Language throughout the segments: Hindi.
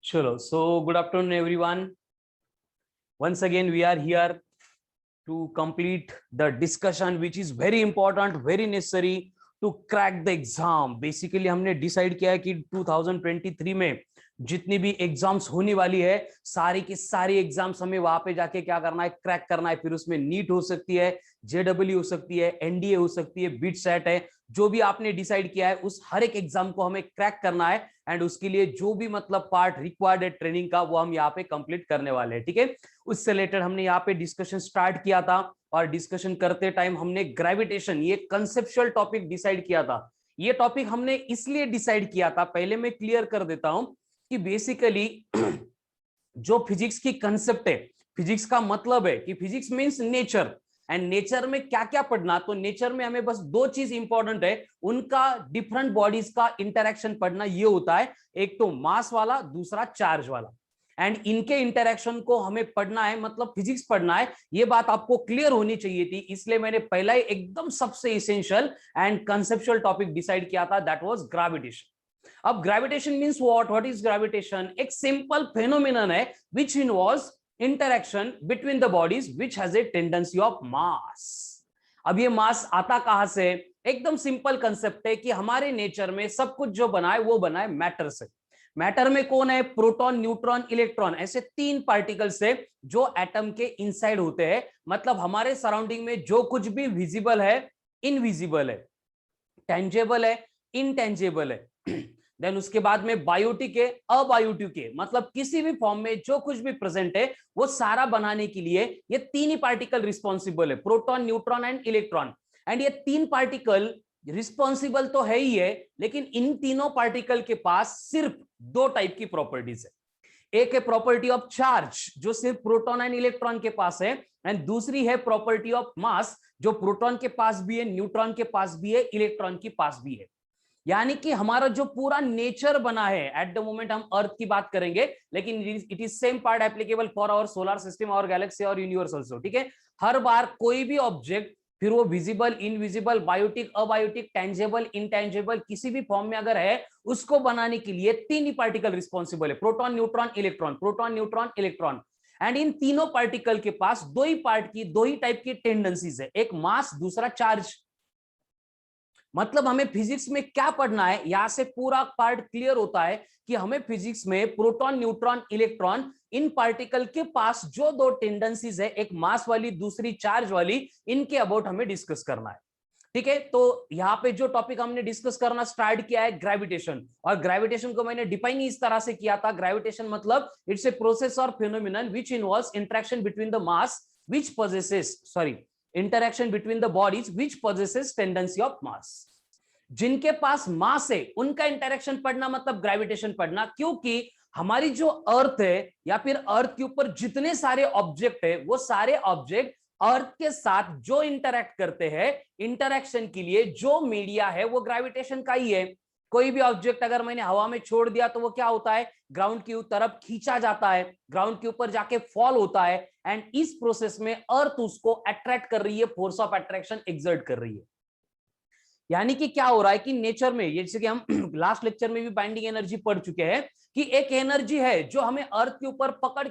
Sure. So, good afternoon, everyone. Once again, we are here to complete the discussion, which is very important, very necessary to crack the exam. Basically, हमने decide किया है कि 2023 में जितनी भी एग्जाम्स होने वाली है, सारी की सारी एग्जाम्स हमें वहां पे जाके क्या करना है, क्रैक करना है। फिर उसमें नीट हो सकती है, जेडब्ल्यू हो सकती है, एनडीए हो सकती है, बीट सेट है, जो भी आपने डिसाइड किया है उस हर एक एग्जाम को हमें क्रैक करना है। एंड उसके लिए जो भी मतलब पार्ट रिक्वायर्ड है ट्रेनिंग का, वो हम यहाँ पे कंप्लीट करने वाले हैं। ठीक है, उससे रिलेटेड हमने यहाँ पे डिस्कशन स्टार्ट किया था और डिस्कशन करते टाइम हमने ग्रेविटेशन, ये कंसेप्चुअल टॉपिक डिसाइड किया था। ये टॉपिक हमने इसलिए डिसाइड किया था, पहले मैं क्लियर कर देता हूं कि बेसिकली जो फिजिक्स की कंसेप्ट है, फिजिक्स का मतलब है कि physics means nature. And nature में क्या क्या पढ़ना, तो नेचर में हमें बस दो चीज इंपॉर्टेंट है, उनका डिफरेंट बॉडीज का इंटरेक्शन पढ़ना, ये होता है एक तो मास वाला, दूसरा चार्ज वाला। एंड इनके इंटरेक्शन को हमें पढ़ना है, मतलब फिजिक्स पढ़ना है। ये बात आपको क्लियर होनी चाहिए थी, इसलिए मैंने पहला ही एकदम सबसे essential and conceptual topic decide किया था, दैट वाज ग्रेविटेशन। अब gravitation means what is gravitation? एक सिंपल फेनोमेनन है which involves interaction between the bodies which has a tendency of mass. अब ये मास आता कहां से? एकदम सिंपल कंसेप्ट है कि हमारे नेचर में सब कुछ जो बना है वो बना है मैटर से। मैटर में कौन है? प्रोटॉन, न्यूट्रॉन, इलेक्ट्रॉन, ऐसे तीन पार्टिकल्स है जो एटम के इनसाइड होते हैं। मतलब हमारे सराउंडिंग में जो कुछ भी विजिबल है, इनविजिबल है, टेंजेबल है, इनटेंजेबल है। देन उसके बाद में बायोटिक है, अबायोटिक है, मतलब किसी भी फॉर्म में जो कुछ भी प्रेजेंट है वो सारा बनाने के लिए ये तीन ही पार्टिकल रिस्पॉन्सिबल है, proton, neutron and electron. And ये तीन पार्टिकल रिस्पॉन्सिबल तो है ही है, लेकिन इन तीनों पार्टिकल के पास सिर्फ दो टाइप की प्रॉपर्टीज है। एक है प्रॉपर्टी ऑफ चार्ज, जो सिर्फ प्रोटॉन एंड इलेक्ट्रॉन के पास है, एंड दूसरी है प्रॉपर्टी ऑफ मास, जो प्रोटॉन के पास भी है, न्यूट्रॉन के पास भी है, इलेक्ट्रॉन के पास भी है। यानी कि हमारा जो पूरा नेचर बना है, एट द मोमेंट हम अर्थ की बात करेंगे, लेकिन it is same part applicable for our solar system और गैलेक्सी और यूनिवर्स ऑल्सो। ठीक है, हर बार कोई भी ऑब्जेक्ट, फिर वो visible, invisible, biotic, abiotic, tangible, intangible, किसी भी फॉर्म में अगर है, उसको बनाने के लिए तीन ही पार्टिकल रिस्पॉन्सिबल है, proton, neutron, electron, proton, neutron, electron. And in तीनों पार्टिकल के पास दो ही पार्ट की, दो ही टाइप की टेंडेंसीज है, एक मास, दूसरा चार्ज। मतलब हमें फिजिक्स में क्या पढ़ना है, यहां से पूरा पार्ट क्लियर होता है कि हमें फिजिक्स में प्रोटॉन, न्यूट्रॉन, इलेक्ट्रॉन, इन पार्टिकल के पास जो दो टेंडेंसीज है, एक मास वाली, दूसरी चार्ज वाली, इनके अबाउट हमें डिस्कस करना है। ठीक है, तो यहाँ पे जो टॉपिक हमने डिस्कस करना स्टार्ट किया है, ग्रेविटेशन। और ग्रेविटेशन को मैंने डिफाइन इस तरह से किया था, ग्रेविटेशन मतलब इट्स ए प्रोसेस और phenomenon which involves interaction between the mass which possesses, sorry, interaction between the bodies which possesses tendency of mass. जिनके पास मास है उनका इंटरेक्शन पढ़ना मतलब ग्रेविटेशन पढ़ना, क्योंकि हमारी जो अर्थ है या फिर अर्थ के ऊपर जितने सारे ऑब्जेक्ट है, वो सारे ऑब्जेक्ट अर्थ के साथ जो इंटरेक्ट करते हैं, इंटरेक्शन के लिए जो मीडिया है वो ग्रेविटेशन का ही है। कोई भी ऑब्जेक्ट अगर मैंने हवा में छोड़ दिया तो वो क्या होता है? ग्राउंड की तरफ खींचा जाता है, ग्राउंड के ऊपर जाके फॉल होता है, एंड इस प्रोसेस में अर्थ उसको अट्रैक्ट कर रही है, फोर्स ऑफ अट्रैक्शन एक्सर्ट कर रही है। यानी कि क्या हो रहा है कि नेचर में, जैसे कि हम लास्ट लेक्चर में भी बाइंडिंग एनर्जी पढ़ चुके हैं कि एक एनर्जी है जो हमें अर्थ के ऊपर पकड़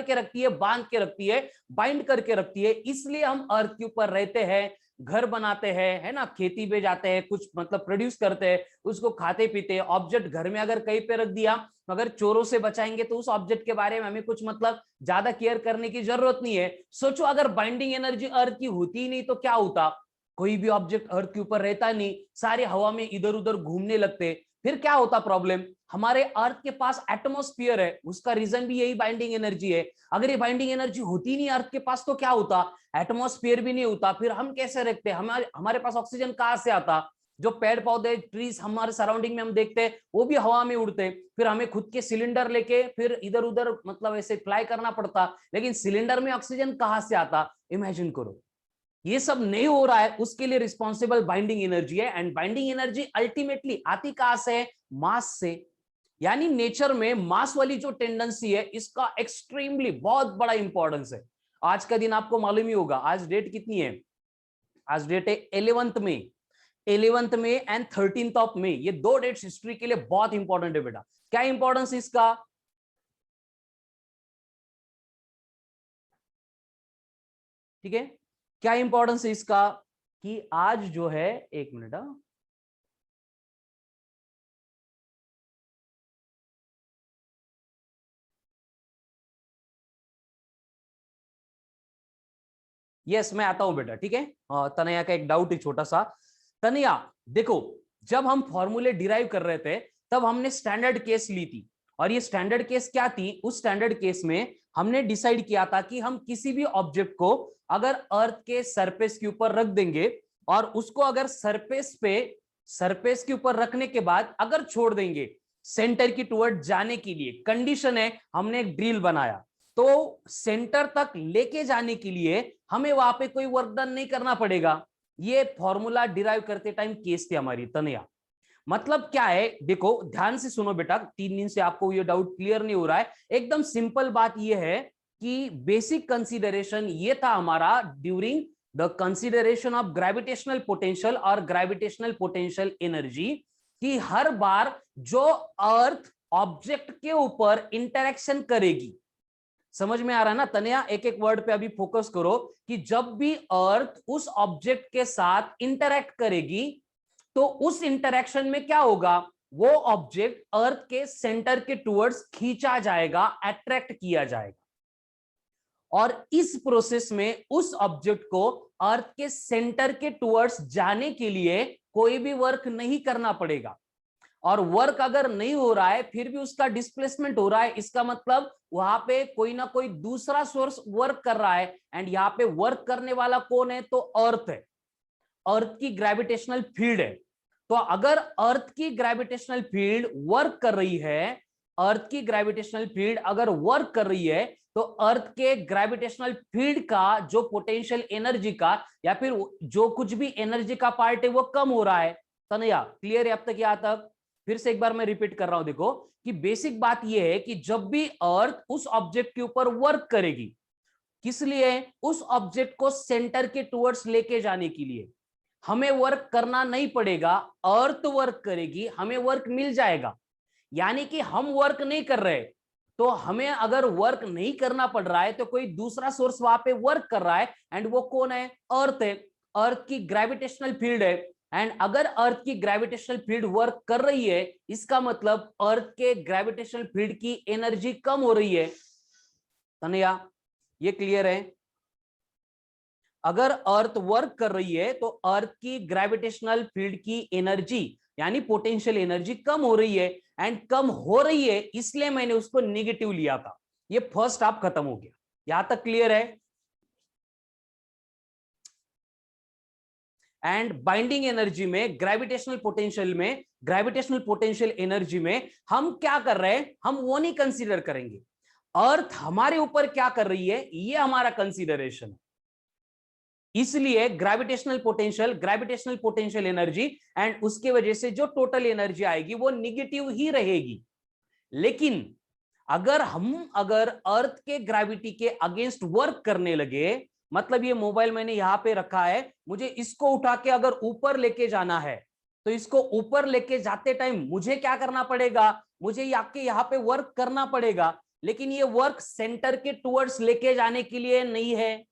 के रखती है, बांध के रखती है, बाइंड करके रखती है, इसलिए हम अर्थ के ऊपर रहते हैं, घर बनाते हैं, है ना, खेती पे जाते हैं, कुछ मतलब प्रोड्यूस करते हैं, उसको खाते पीते हैं। ऑब्जेक्ट घर में अगर कहीं पे रख दिया, अगर चोरों से बचाएंगे तो उस ऑब्जेक्ट के बारे में हमें कुछ मतलब ज्यादा केयर करने की जरूरत नहीं है। सोचो अगर बाइंडिंग एनर्जी अर्थ की होती ही नहीं तो क्या होता? कोई भी ऑब्जेक्ट अर्थ के ऊपर रहता नहीं, सारे हवा में इधर उधर घूमने लगते। फिर क्या होता प्रॉब्लम? हमारे अर्थ के पास एटमॉस्फेयर है, उसका रीजन भी यही बाइंडिंग एनर्जी है। अगर ये बाइंडिंग एनर्जी होती नहीं अर्थ के पास तो क्या होता? एटमॉस्फेयर भी नहीं होता, फिर हम कैसे रखते? हमारे पास ऑक्सीजन कहां से आता? जो पेड़ पौधे, ट्रीज हमारे सराउंडिंग में हम देखते हैं, वो भी हवा में उड़ते। फिर हमें खुद के सिलेंडर लेके फिर इधर उधर मतलब ऐसे फ्लाई करना पड़ता, लेकिन सिलेंडर में ऑक्सीजन कहां से आता? इमेजिन करो। ये सब नहीं हो रहा है, उसके लिए रिस्पॉन्सिबल बाइंडिंग एनर्जी है। एंड बाइंडिंग एनर्जी अल्टीमेटली आती कहां से? मास से। यानी नेचर में मास वाली जो टेंडेंसी है, इसका एक्सट्रीमली बहुत बड़ा इंपॉर्टेंस है। आज का दिन आपको मालूम ही होगा, आज डेट कितनी है? आज डेट है 11th में, 11th में एंड 13th ऑफ मई। ये दो डेट्स हिस्ट्री के लिए बहुत इंपॉर्टेंट है बेटा। क्या इंपॉर्टेंस इसका? ठीक है, क्या इंपॉर्टेंस है इसका कि आज जो है, एक मिनट, यस मैं आता हूं बेटा, ठीक है। तनया का एक डाउट है छोटा सा। तनया देखो, जब हम फॉर्मूले डिराइव कर रहे थे तब हमने स्टैंडर्ड केस ली थी, और ये स्टैंडर्ड केस क्या थी, उस स्टैंडर्ड केस में हमने डिसाइड किया था कि हम किसी भी ऑब्जेक्ट को अगर अर्थ के सरफेस के ऊपर रख देंगे और उसको अगर सरफेस के ऊपर रखने के बाद अगर छोड़ देंगे सेंटर की टुवर्ड जाने के लिए, कंडीशन है हमने एक ड्रिल बनाया, तो सेंटर तक लेके जाने के लिए हमें वहां पे कोई वर्क डन नहीं करना पड़ेगा। ये फॉर्मूला डिराइव करते टाइम केस थी हमारी तनया। मतलब क्या है, देखो ध्यान से सुनो बेटा, 3 दिन से आपको ये डाउट क्लियर नहीं हो रहा है। एकदम सिंपल बात ये है कि बेसिक कंसीडरेशन ये था हमारा during the consideration of gravitational potential और ग्रेविटेशनल पोटेंशियल एनर्जी, कि हर बार जो अर्थ ऑब्जेक्ट के ऊपर इंटरेक्शन करेगी, समझ में आ रहा है ना तनया, एक एक वर्ड पे अभी फोकस करो, कि जब भी अर्थ उस ऑब्जेक्ट के साथ इंटरैक्ट करेगी तो उस इंटरैक्शन में क्या होगा, वो ऑब्जेक्ट अर्थ के सेंटर के टुवर्ड्स खींचा जाएगा, अट्रैक्ट किया जाएगा, और इस प्रोसेस में उस ऑब्जेक्ट को अर्थ के सेंटर के टुवर्ड्स जाने के लिए कोई भी वर्क नहीं करना पड़ेगा। और वर्क अगर नहीं हो रहा है फिर भी उसका डिस्प्लेसमेंट हो रहा है, इसका मतलब वहां पे कोई ना कोई दूसरा सोर्स वर्क कर रहा है, एंड यहाँ पे वर्क करने वाला कौन है, तो अर्थ है, अर्थ की ग्रेविटेशनल फील्ड है। तो अगर अर्थ की ग्रेविटेशनल फील्ड वर्क कर रही है, अर्थ की ग्रेविटेशनल फील्ड अगर वर्क कर रही है, तो अर्थ के ग्रेविटेशनल फील्ड का जो पोटेंशियल एनर्जी का या फिर जो कुछ भी एनर्जी का पार्ट है वो कम हो रहा है। तनया क्लियर है अब तक, यहाँ तक? फिर से एक बार मैं रिपीट कर रहा हूं, देखो कि बेसिक बात यह है कि जब भी अर्थ उस ऑब्जेक्ट के ऊपर वर्क करेगी, किस लिए, उस ऑब्जेक्ट को सेंटर के टुवर्ड्स लेके जाने के लिए, हमें वर्क करना नहीं पड़ेगा, अर्थ वर्क करेगी, हमें वर्क मिल जाएगा। यानी कि हम वर्क नहीं कर रहे, तो हमें अगर वर्क नहीं करना पड़ रहा है तो कोई दूसरा सोर्स वहां पे वर्क कर रहा है, एंड वो कौन है, अर्थ है, अर्थ की ग्रेविटेशनल फील्ड है। एंड अगर अर्थ की ग्रेविटेशनल फील्ड वर्क कर रही है, इसका मतलब अर्थ के ग्रेविटेशनल फील्ड की एनर्जी कम हो रही है। तनया ये क्लियर है? अगर अर्थ वर्क कर रही है तो अर्थ की ग्रेविटेशनल फील्ड की एनर्जी यानी पोटेंशियल एनर्जी कम हो रही है, एंड कम हो रही है इसलिए मैंने उसको नेगेटिव लिया था। ये फर्स्ट हाफ खत्म हो गया, यहां तक क्लियर है? एंड बाइंडिंग एनर्जी में, ग्रेविटेशनल पोटेंशियल एनर्जी में हम क्या कर रहे हैं, हम वो नहीं कंसीडर करेंगे। अर्थ हमारे ऊपर क्या कर रही है ये हमारा कंसीडरेशन है, इसलिए ग्रेविटेशनल पोटेंशियल एनर्जी, एंड उसके वजह से जो टोटल एनर्जी आएगी वो निगेटिव ही रहेगी। लेकिन अगर अर्थ के ग्रेविटी के अगेंस्ट वर्क करने लगे, मतलब ये मोबाइल मैंने यहां पे रखा है, मुझे इसको उठा के अगर ऊपर लेके जाना है, तो इसको ऊपर लेके जाते टाइम मुझे क्या करना पड़ेगा, मुझे यहाँ पे वर्क करना पड़ेगा, लेकिन ये वर्क सेंटर के टुवर्ड्स लेके जाने के लिए नहीं है,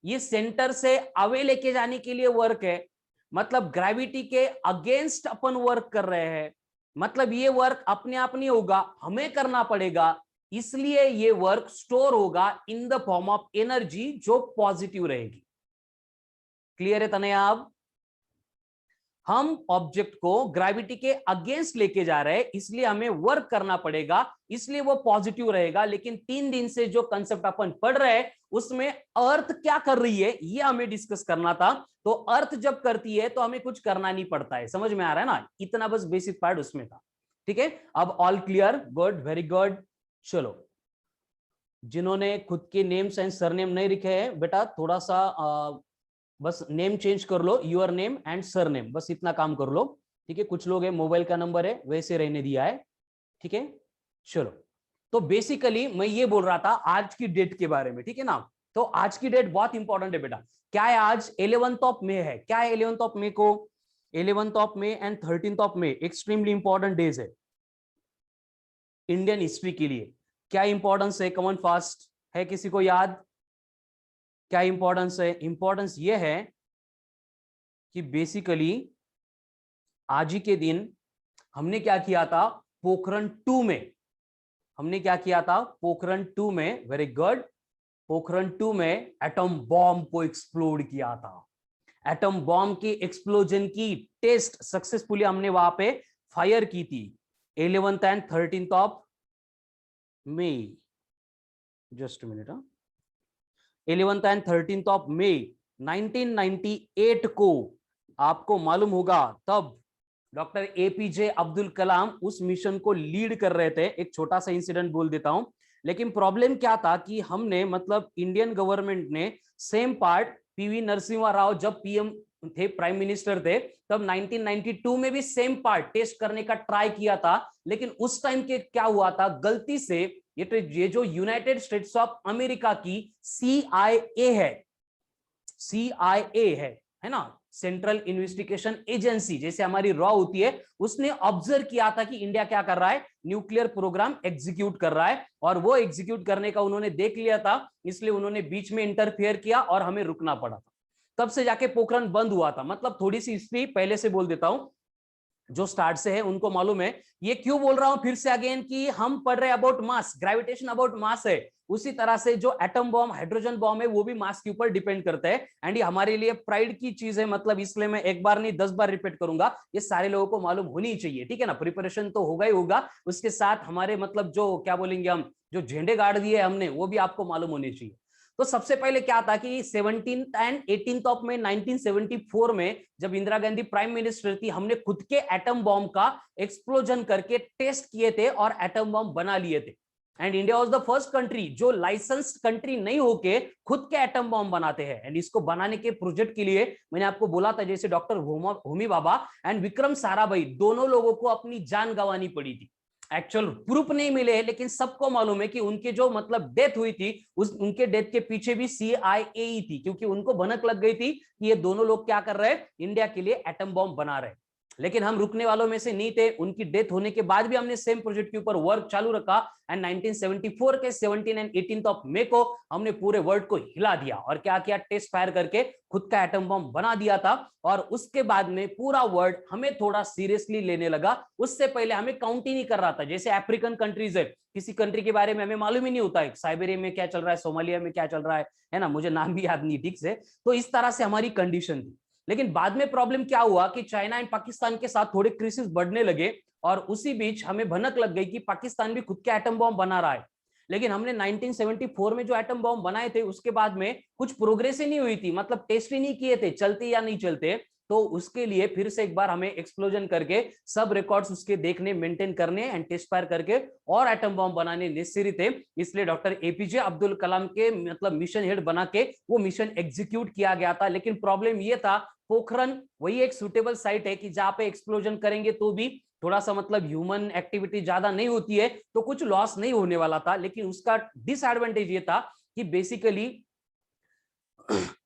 ये सेंटर से अवे लेके जाने के लिए वर्क है। मतलब ग्रेविटी के अगेंस्ट अपन वर्क कर रहे हैं, मतलब ये वर्क अपने आप नहीं होगा, हमें करना पड़ेगा, इसलिए ये वर्क स्टोर होगा in the form of energy जो पॉजिटिव रहेगी। क्लियर है तनया? अब हम ऑब्जेक्ट को ग्रेविटी के अगेंस्ट लेके जा रहे हैं, इसलिए हमें वर्क करना पड़ेगा, इसलिए वो पॉजिटिव रहेगा। लेकिन 3 दिन से जो कंसेप्ट अपन पढ़ रहे हैं उसमें अर्थ क्या कर रही है ये हमें डिस्कस करना था। तो अर्थ जब करती है तो हमें कुछ करना नहीं पड़ता है, समझ में आ रहा है ना? इतना बस बेसिक पार्ट उसमें था। ठीक है, अब all clear, good, very good. चलो, जिन्होंने खुद के नेम्स एंड सरनेम नहीं लिखे हैं बेटा, थोड़ा सा बस नेम चेंज कर लो, यूर नेम एंड सरनेम, बस इतना काम कर लो। ठीक है, कुछ लोग है मोबाइल का नंबर है वैसे रहने दिया है। ठीक है, चलो, तो बेसिकली मैं ये बोल रहा था आज की डेट के बारे में, ठीक है ना? तो आज की डेट बहुत इंपॉर्टेंट है बेटा। क्या है आज? 11th ऑफ मे है। क्या है 11th ऑफ मे को? 11th of May and 13th of May extremely important days है इंडियन हिस्ट्री के लिए। क्या इंपॉर्टेंस है? कमन फास्ट है किसी को याद? क्या इंपॉर्टेंस है? इंपॉर्टेंस ये है कि बेसिकली आज ही के दिन हमने क्या किया था पोखरण 2 में, हमने क्या किया था पोखरण 2 में, वेरी गुड, पोखरण 2 में एटम बॉम्ब को एक्सप्लोड किया था। एटम बॉम्ब की एक्सप्लोजन की टेस्ट सक्सेसफुली हमने वहां पे फायर की थी 11th and 13th of May, just minute, 11th and 13th of May 1998 को। आपको मालूम होगा तब डॉक्टर एपीजे अब्दुल कलाम उस मिशन को लीड कर रहे थे। एक छोटा सा इंसिडेंट बोल देता हूं, लेकिन प्रॉब्लम क्या था कि हमने मतलब इंडियन गवर्नमेंट ने same part PV Narasimha Rao जब पीएम थे, प्राइम मिनिस्टर थे, तब 1992 में भी सेम पार्ट टेस्ट करने का ट्राई किया था। लेकिन उस टाइम के क्या हुआ था, गलती से ये जो यूनाइटेड स्टेट्स ऑफ अमेरिका की CIA है ना, सेंट्रल इन्वेस्टिगेशन एजेंसी, जैसे हमारी रॉ होती है, उसने ऑब्जर्व किया था कि इंडिया क्या कर रहा है, न्यूक्लियर प्रोग्राम एग्जीक्यूट कर रहा है, और वो एग्जीक्यूट करने का उन्होंने देख लिया था, इसलिए उन्होंने बीच में इंटरफेयर किया और हमें रुकना पड़ा था। तब से जाके पोखरण बंद हुआ था। मतलब थोड़ी सी हिस्ट्री पहले से बोल देता हूं, जो स्टार्ट से है उनको मालूम है। ये क्यों बोल रहा हूं फिर से अगेन कि हम पढ़ रहे हैं about mass, gravitation about mass है। उसी तरह से जो एटम बॉम्ब, हाइड्रोजन बॉम्ब है, वो भी मास के ऊपर डिपेंड करता है। एंड ये हमारे लिए प्राइड की चीज है, मतलब इसलिए मैं एक बार नहीं 10 बार रिपीट करूंगा, ये सारे लोगों को मालूम होनी चाहिए, ठीक है ना। प्रिपरेशन तो होगा ही होगा, उसके साथ हमारे मतलब जो क्या बोलेंगे हम, जो झंडे गाड़ दिए हमने, वो भी आपको मालूम होने चाहिए। तो सबसे पहले क्या था कि 17th and 18th of May 1974 में जब इंदिरा गांधी प्राइम मिनिस्टर थी, हमने खुद के एटम बॉम्ब का एक्सप्लोजन करके टेस्ट किए थे और एटम बॉम्ब बना लिए थे। And India was the first country जो लाइसेंस्ड कंट्री नहीं होके खुद के एटम बॉम्ब बनाते हैं। एंड इसको बनाने के प्रोजेक्ट के लिए मैंने आपको बोला था, जैसे डॉक्टर होमी भाभा एंड विक्रम साराभाई, दोनों लोगों को अपनी जान गंवानी पड़ी थी। एक्चुअल प्रूफ नहीं मिले हैं, लेकिन सबको मालूम है कि उनके जो मतलब डेथ हुई थी, उनके डेथ के पीछे भी CIA ही थी, क्योंकि उनको भनक लग गई थी कि ये दोनों लोग क्या कर रहे हैं, इंडिया के लिए एटम बॉम्ब बना रहे हैं। लेकिन हम रुकने वालों में से नहीं थे। उनकी डेथ होने के बाद भी हमने सेम प्रोजेक्ट के ऊपर वर्क चालू रखा। एंड 1974 के 17 एंड 18 ऑफ मई को हमने पूरे वर्ल्ड को हिला दिया और क्या किया, टेस्ट फायर करके खुद का एटम बॉम्ब बना दिया था। और उसके बाद में पूरा वर्ल्ड हमें थोड़ा सीरियसली लेने लगा। उससे पहले हमें काउंट ही नहीं कर रहा था। जैसे अफ्रीकन कंट्रीज है, किसी कंट्री के बारे में हमें मालूम ही नहीं होता है, साइबेरिया में क्या चल रहा है, सोमालिया में क्या चल रहा है ना, मुझे नाम भी याद नहीं ठीक से। तो इस तरह से हमारी कंडीशन थी। लेकिन बाद में प्रॉब्लम क्या हुआ कि चाइना एंड पाकिस्तान के साथ थोड़े क्राइसिस बढ़ने लगे, और उसी बीच हमें भनक लग गई कि पाकिस्तान भी खुद के एटम बॉम्ब बना रहा है। लेकिन हमने 1974 में जो एटम बॉम्ब बनाए थे, उसके बाद में कुछ प्रोग्रेस ही नहीं हुई थी, मतलब टेस्ट ही नहीं किए थे चलते या नहीं चलते। तो उसके लिए फिर से एक बार हमें एक्सप्लोजन करके सब रिकॉर्ड्स उसके देखने, मेंटेन करने एंड टेस्ट फायर करके और एटम बॉम्ब बनाने नेसेसरी थे। इसलिए डॉक्टर एपीजे अब्दुल कलाम के मतलब मिशन हेड बना के वो मिशन एग्जीक्यूट किया गया था। लेकिन प्रॉब्लम ये था, पोखरण वही एक सुटेबल साइट है कि जहां पे एक्सप्लोजन करेंगे तो भी थोड़ा सा मतलब ह्यूमन एक्टिविटी ज्यादा नहीं होती है, तो कुछ लॉस नहीं होने वाला था। लेकिन उसका डिसएडवांटेज ये था कि बेसिकली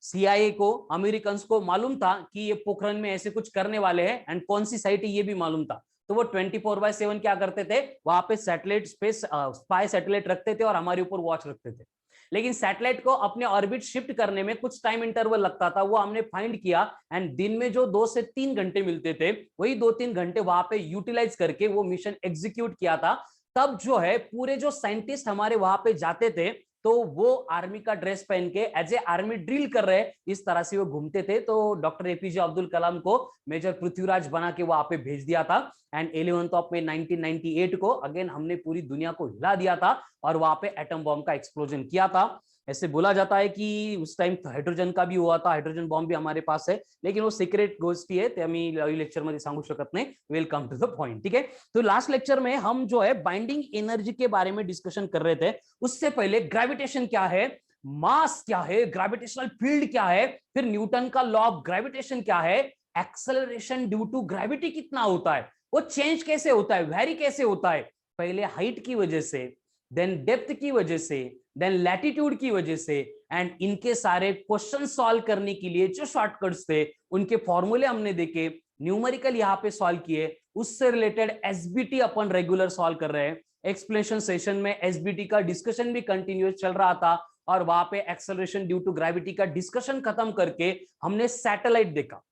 CIA को, अमेरिकन को मालूम था कि ये पोखरण में ऐसे कुछ करने वाले हैं, एंड कौन सी साइट है ये भी मालूम था। तो वो 24/7 क्या करते थे, वहां पे सैटेलाइट स्पेस स्पाई सैटेलाइट रखते थे और हमारे ऊपर वॉच रखते थे। लेकिन सैटेलाइट को अपने ऑर्बिट शिफ्ट करने में कुछ टाइम इंटरवल लगता था, वो हमने फाइंड किया। एंड दिन में जो 2 से 3 घंटे मिलते थे, वही 2-3 घंटे वहां पे यूटिलाइज करके वो मिशन एग्जीक्यूट किया था। तब जो है पूरे जो साइंटिस्ट हमारे वहां पे जाते थे, तो वो आर्मी का ड्रेस पहन के एज ए आर्मी ड्रिल कर रहे हैं, इस तरह से वो घूमते थे। तो डॉक्टर एपीजे अब्दुल कलाम को मेजर पृथ्वीराज बना के वहां पे भेज दिया था। एंड 11th ऑफ मई 1998 को अगेन हमने पूरी दुनिया को हिला दिया था और वहां पे एटम बॉम्ब का एक्सप्लोजन किया था। ऐसे बोला जाता है कि उस टाइम हाइड्रोजन का भी हुआ था, हाइड्रोजन बॉम्ब भी हमारे पास है, लेकिन वो सिक्रेट गोष्टी है, ते आम्ही लेक्चर मध्ये सांगू शकत नाही। Will come to the point, ठीक है। तो लास्ट लेक्चर में हम जो है बाइंडिंग एनर्जी के बारे में डिस्कशन कर रहे थे। उससे पहले ग्रेविटेशन क्या है, मास क्या है, ग्रेविटेशनल फील्ड क्या है, फिर न्यूटन का लॉ ऑफ ग्रेविटेशन क्या है, एक्सेलरेशन ड्यू टू ग्रेविटी कितना होता है, वो चेंज कैसे होता है, वेरी कैसे होता है, पहले हाइट की वजह से, देन डेप्थ की वजह से, देन लैटिट्यूड की वजह से। एंड इनके सारे क्वेश्चन सॉल्व करने के लिए जो शॉर्टकट्स थे, उनके फॉर्मूले हमने देखे, न्यूमेरिकल यहाँ पे सॉल्व किए। उससे रिलेटेड एसबीटी अपन रेगुलर सॉल्व कर रहे हैं। एक्सप्लेनेशन सेशन में एसबीटी का डिस्कशन भी कंटिन्यूअस चल रहा था। और वहां पे एक्सेलरेशन ड्यू टू ग्रेविटी का डिस्कशन खत्म करके हमने सैटेलाइट देखा।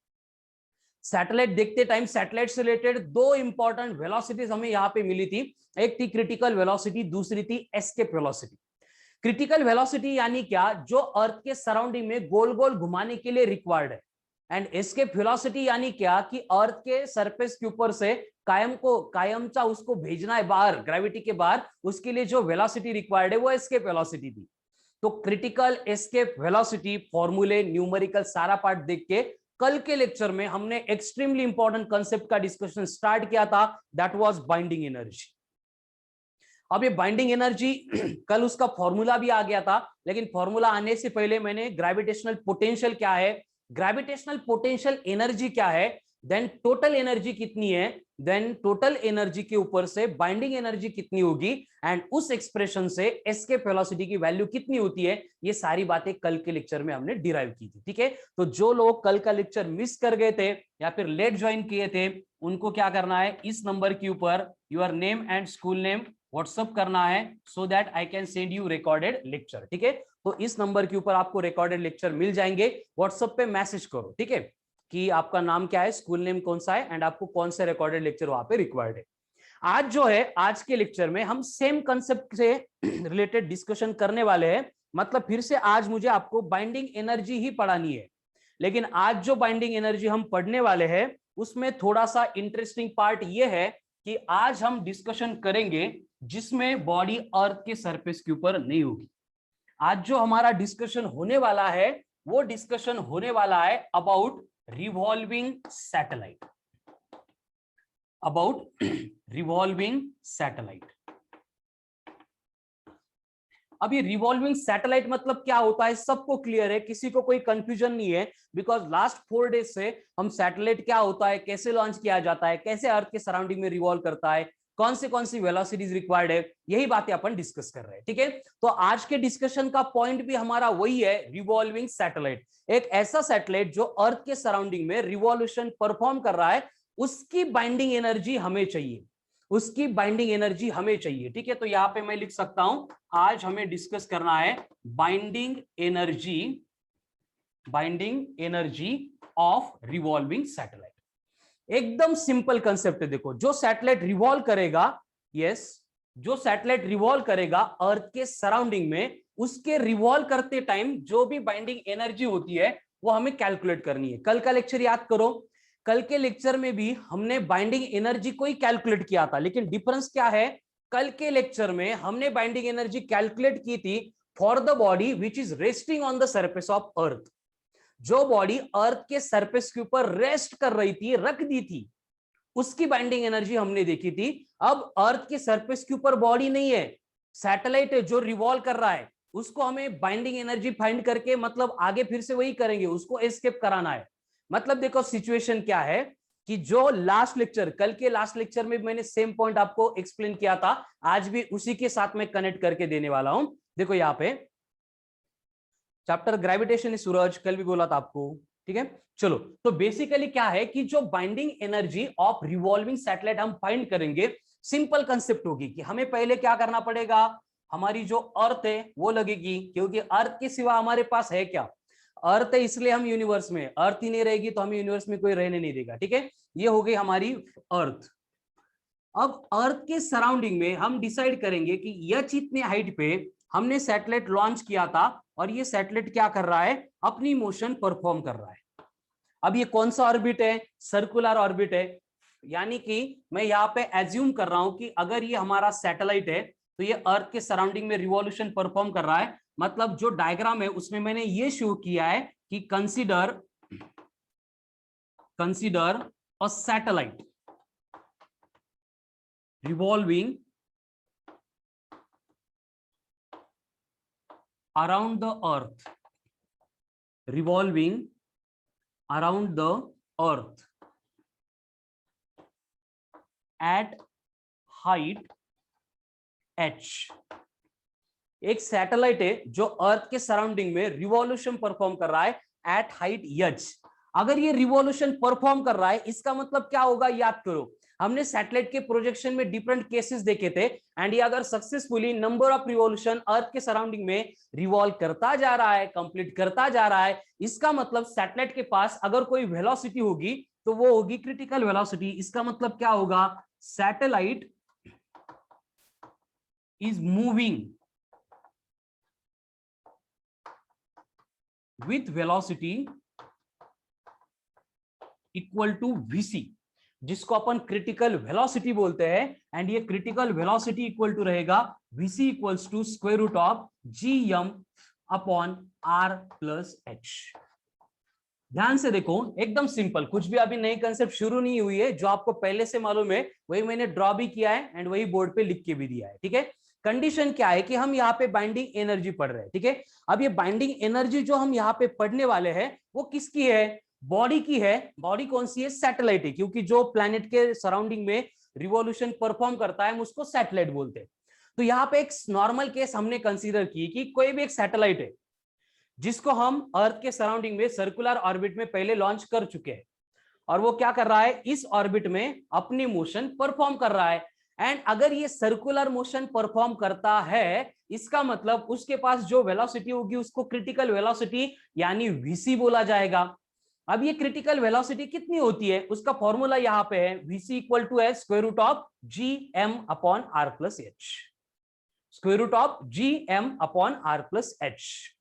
सैटेलाइट देखते टाइम सैटेलाइट से रिलेटेड दो इंपॉर्टेंट वेलोसिटीज हमें यहां पे मिली थी। एक थी क्रिटिकल वेलोसिटी, दूसरी थी एस्केप वेलोसिटी। क्रिटिकल वेलोसिटी यानी क्या, जो अर्थ के सराउंडिंग में गोल गोल घुमाने के लिए रिक्वायर्ड है। एंड एस्केप वेलोसिटी यानी क्या, कि अर्थ के सरफेस के ऊपर से कायमचा उसको भेजना है बाहर, ग्रेविटी के बाहर, उसके लिए जो वेलोसिटी रिक्वायर्ड है वो एस्केप वेलोसिटी थी। तो क्रिटिकल, एस्केप वेलोसिटी, फॉर्मूले, न्यूमेरिकल सारा पार्ट देख के कल के लेक्चर में हमने एक्सट्रीमली इंपॉर्टेंट कंसेप्ट का डिस्कशन स्टार्ट किया था, दैट वाज बाइंडिंग एनर्जी। अब ये बाइंडिंग एनर्जी कल उसका फॉर्मूला भी आ गया था, लेकिन फॉर्मूला आने से पहले मैंने ग्रेविटेशनल पोटेंशियल क्या है, ग्रेविटेशनल पोटेंशियल एनर्जी क्या है, देन टोटल एनर्जी कितनी है, देन टोटल एनर्जी के ऊपर से बाइंडिंग एनर्जी कितनी होगी, एंड उस एक्सप्रेशन से एस्केप वेलोसिटी की वैल्यू कितनी होती है, ये सारी बातें कल के लेक्चर में हमने डिराइव की थी। ठीक है, तो जो लोग कल का लेक्चर मिस कर गए थे या फिर लेट ज्वाइन किए थे, उनको क्या करना है, इस नंबर के ऊपर your name and school name WhatsApp करना है, so that I can send you recorded lecture. ठीक है, तो इस नंबर के ऊपर आपको रिकॉर्डेड लेक्चर मिल जाएंगे, व्हाट्सएप पे मैसेज करो। ठीक है, कि आपका नाम क्या है, स्कूल नेम कौन सा है, एंड आपको कौन से रिकॉर्डेड लेक्चर वहां पे रिक्वायर्ड है। आज जो है, आज के लेक्चर में हम सेम कंसेप्ट से रिलेटेड डिस्कशन करने वाले हैं। मतलब फिर से आज मुझे आपको बाइंडिंग एनर्जी ही पढ़ानी है, लेकिन आज जो बाइंडिंग एनर्जी हम पढ़ने वाले हैं उसमें थोड़ा सा इंटरेस्टिंग पार्ट ये है कि आज हम डिस्कशन करेंगे जिसमें बॉडी अर्थ के सरफेस के ऊपर नहीं होगी। आज जो हमारा डिस्कशन होने वाला है, वो डिस्कशन होने वाला है about revolving satellite, about revolving satellite. अब ये रिवॉल्विंग सैटेलाइट मतलब क्या होता है, सबको क्लियर है, किसी को कोई कंफ्यूजन नहीं है, बिकॉज लास्ट 4 डेज से हम सैटेलाइट क्या होता है, कैसे लॉन्च किया जाता है, कैसे अर्थ के सराउंडिंग में रिवॉल्व करता है, कौन सी वेलोसिटीज रिक्वायर्ड है, यही बातें अपन डिस्कस कर रहे हैं। ठीक है, तो आज के डिस्कशन का पॉइंट भी हमारा वही है, रिवॉल्विंग सैटेलाइट। एक ऐसा सैटेलाइट जो अर्थ के सराउंडिंग में रिवॉल्यूशन परफॉर्म कर रहा है, उसकी बाइंडिंग एनर्जी हमें चाहिए, उसकी बाइंडिंग एनर्जी हमें चाहिए। ठीक है, तो यहां पे मैं लिख सकता हूं, आज हमें डिस्कस करना है binding energy, binding energy of revolving satellite. एकदम सिंपल कंसेप्ट है। देखो, जो सैटेलाइट रिवॉल्व करेगा, यस, जो सैटेलाइट रिवॉल्व करेगा अर्थ के सराउंडिंग में, उसके रिवॉल्व करते टाइम जो भी बाइंडिंग एनर्जी होती है वो हमें कैलकुलेट करनी है। कल का लेक्चर याद करो, कल के लेक्चर में भी हमने बाइंडिंग एनर्जी को ही कैलकुलेट किया था, लेकिन डिफरेंस क्या है, कल के लेक्चर में हमने बाइंडिंग एनर्जी कैलकुलेट की थी for the body which is resting on the surface of अर्थ। जो बॉडी अर्थ के सरफेस के ऊपर रेस्ट कर रही थी, रख दी थी, उसकी बाइंडिंग एनर्जी हमने देखी थी। अब अर्थ के सरफेस के ऊपर बॉडी नहीं है, सैटेलाइट है जो रिवॉल्व कर रहा है, उसको हमें बाइंडिंग एनर्जी फाइंड करके, मतलब आगे फिर से वही करेंगे, उसको एस्केप कराना है। मतलब देखो सिचुएशन क्या है, कि जो लास्ट लेक्चर, कल के लास्ट लेक्चर में मैंने सेम पॉइंट आपको एक्सप्लेन किया था, आज भी उसी के साथ में कनेक्ट करके देने वाला हूं। देखो यहां पे चैप्टर ग्रेविटेशन इज सूरज, कल भी बोला था आपको। ठीक है, चलो, तो बेसिकली क्या है कि जो binding energy of revolving satellite हम फाइंड करेंगे, सिंपल कंसेप्ट होगी कि हमें पहले क्या करना पड़ेगा, हमारी जो अर्थ है वो लगेगी, क्योंकि अर्थ के सिवा हमारे पास है क्या, अर्थ है, इसलिए हम यूनिवर्स में, अर्थ ही नहीं रहेगी तो हम यूनिवर्स में कोई रहने नहीं देगा। ठीक है, ये हो गई हमारी अर्थ। अब अर्थ के सराउंडिंग में हम डिसाइड करेंगे कि यह इतने हाइट पे हमने सैटेलाइट लॉन्च किया था, और ये सैटेलाइट क्या कर रहा है, अपनी मोशन परफॉर्म कर रहा है। अब ये कौन सा ऑर्बिट है, सर्कुलर ऑर्बिट है, यानी कि मैं यहाँ पे एज्यूम कर रहा हूं कि अगर ये हमारा सैटेलाइट है तो ये अर्थ के सराउंडिंग में रिवॉल्यूशन परफॉर्म कर रहा है। मतलब जो डायग्राम है उसमें मैंने ये शो किया है कि consider a satellite revolving around the earth, revolving around the earth at height h। एक सैटेलाइट है जो अर्थ के सराउंडिंग में रिवॉल्यूशन परफॉर्म कर रहा है एट हाइट h। अगर ये रिवॉल्यूशन परफॉर्म कर रहा है, इसका मतलब क्या होगा, याद करो हमने सैटेलाइट के प्रोजेक्शन में डिफरेंट केसेस देखे थे, एंड ये अगर सक्सेसफुली नंबर ऑफ रिवॉल्यूशन अर्थ के सराउंडिंग में रिवॉल्व करता जा रहा है, कंप्लीट करता जा रहा है, इसका मतलब सैटेलाइट के पास अगर कोई वेलोसिटी होगी तो वो होगी क्रिटिकल वेलोसिटी। इसका मतलब क्या होगा, satellite is moving with velocity equal to VC, जिसको अपन क्रिटिकल वेलोसिटी बोलते हैं, एंड ये क्रिटिकल वेलोसिटी इक्वल टू रहेगा VC equals to square root of G M upon R plus H. ध्यान से देखो, एकदम सिंपल, कुछ भी अभी नई कंसेप्ट शुरू नहीं हुई है, जो आपको पहले से मालूम है वही मैंने ड्रॉ भी किया है एंड वही बोर्ड पे लिख के भी दिया है। ठीक है, कंडीशन क्या है कि हम यहाँ पे बाइंडिंग एनर्जी पढ़ रहे हैं। ठीक है, अब ये बाइंडिंग एनर्जी जो हम यहाँ पे पढ़ने वाले हैं वो किसकी है, बॉडी की है। बॉडी कौन सी है, सैटेलाइट है, क्योंकि जो प्लैनेट के सराउंडिंग में रिवॉल्यूशन परफॉर्म करता है हम उसको सैटेलाइट बोलते हैं। तो यहाँ पे एक नॉर्मल केस हमने कंसीडर की कि कोई भी एक सैटेलाइट है जिसको हम अर्थ के सराउंडिंग में सर्कुलर ऑर्बिट में पहले लॉन्च कर चुके हैं, और वो क्या कर रहा है, इस ऑर्बिट में अपनी मोशन परफॉर्म कर रहा है। एंड अगर ये सर्कुलर मोशन परफॉर्म करता है, इसका मतलब उसके पास जो वेलोसिटी होगी उसको क्रिटिकल वेलोसिटी यानी वीसी बोला जाएगा। अब ये क्रिटिकल वेलोसिटी कितनी होती है, उसका फॉर्मूला यहाँ पे है, वीसी इक्वल टू है square root of G M upon R plus H, square root of G M upon R plus H.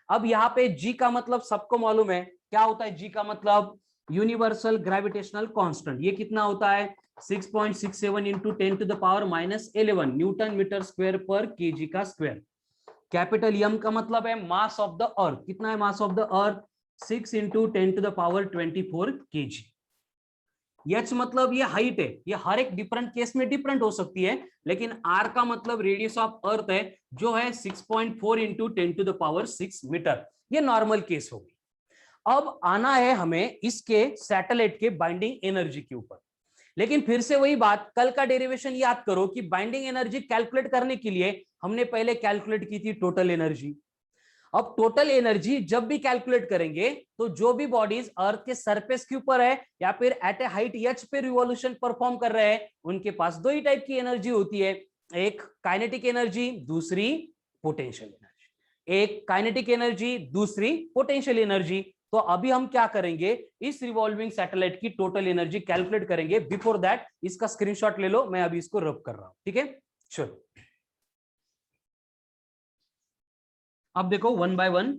अब यहाँ पे जी का मतलब सबको मालूम है, क्या होता है जी का मतलब, यूनिवर्सल ग्रेविटेशनल कांस्टेंट। ये कितना होता है, 6.67 into 10 to the power -11 newton metre square पर केजी का स्क्वायर। कैपिटल एम का मतलब है मास ऑफ द अर्थ, कितना है mass of the earth, 6 into 10 to the power 24 KG. H मतलब ये हाइट है, ये हर एक डिफरेंट केस में डिफरेंट हो सकती है, लेकिन आर का मतलब रेडियस ऑफ अर्थ है जो है 6.4 into 10 to the power 6 metre. ये नॉर्मल केस होगी। अब आना है हमें इसके सैटेलाइट के बाइंडिंग एनर्जी के ऊपर, लेकिन फिर से वही बात, कल का डेरिवेशन याद करो कि बाइंडिंग एनर्जी कैलकुलेट करने के लिए हमने पहले कैलकुलेट की थी टोटल एनर्जी। अब टोटल एनर्जी जब भी कैलकुलेट करेंगे तो जो भी बॉडीज अर्थ के सरफेस के ऊपर है या फिर एट ए हाइट एच पे रिवॉल्यूशन परफॉर्म कर रहे हैं, उनके पास दो ही टाइप की एनर्जी होती है, एक काइनेटिक एनर्जी, दूसरी पोटेंशियल एनर्जी। एक काइनेटिक एनर्जी, दूसरी पोटेंशियल एनर्जी। तो अभी हम क्या करेंगे, इस रिवॉल्विंग सैटेलाइट की टोटल एनर्जी कैलकुलेट करेंगे। बिफोर दैट इसका स्क्रीनशॉट ले लो, मैं अभी इसको रब कर रहा हूं। ठीक है, चलो अब देखो वन बाय वन।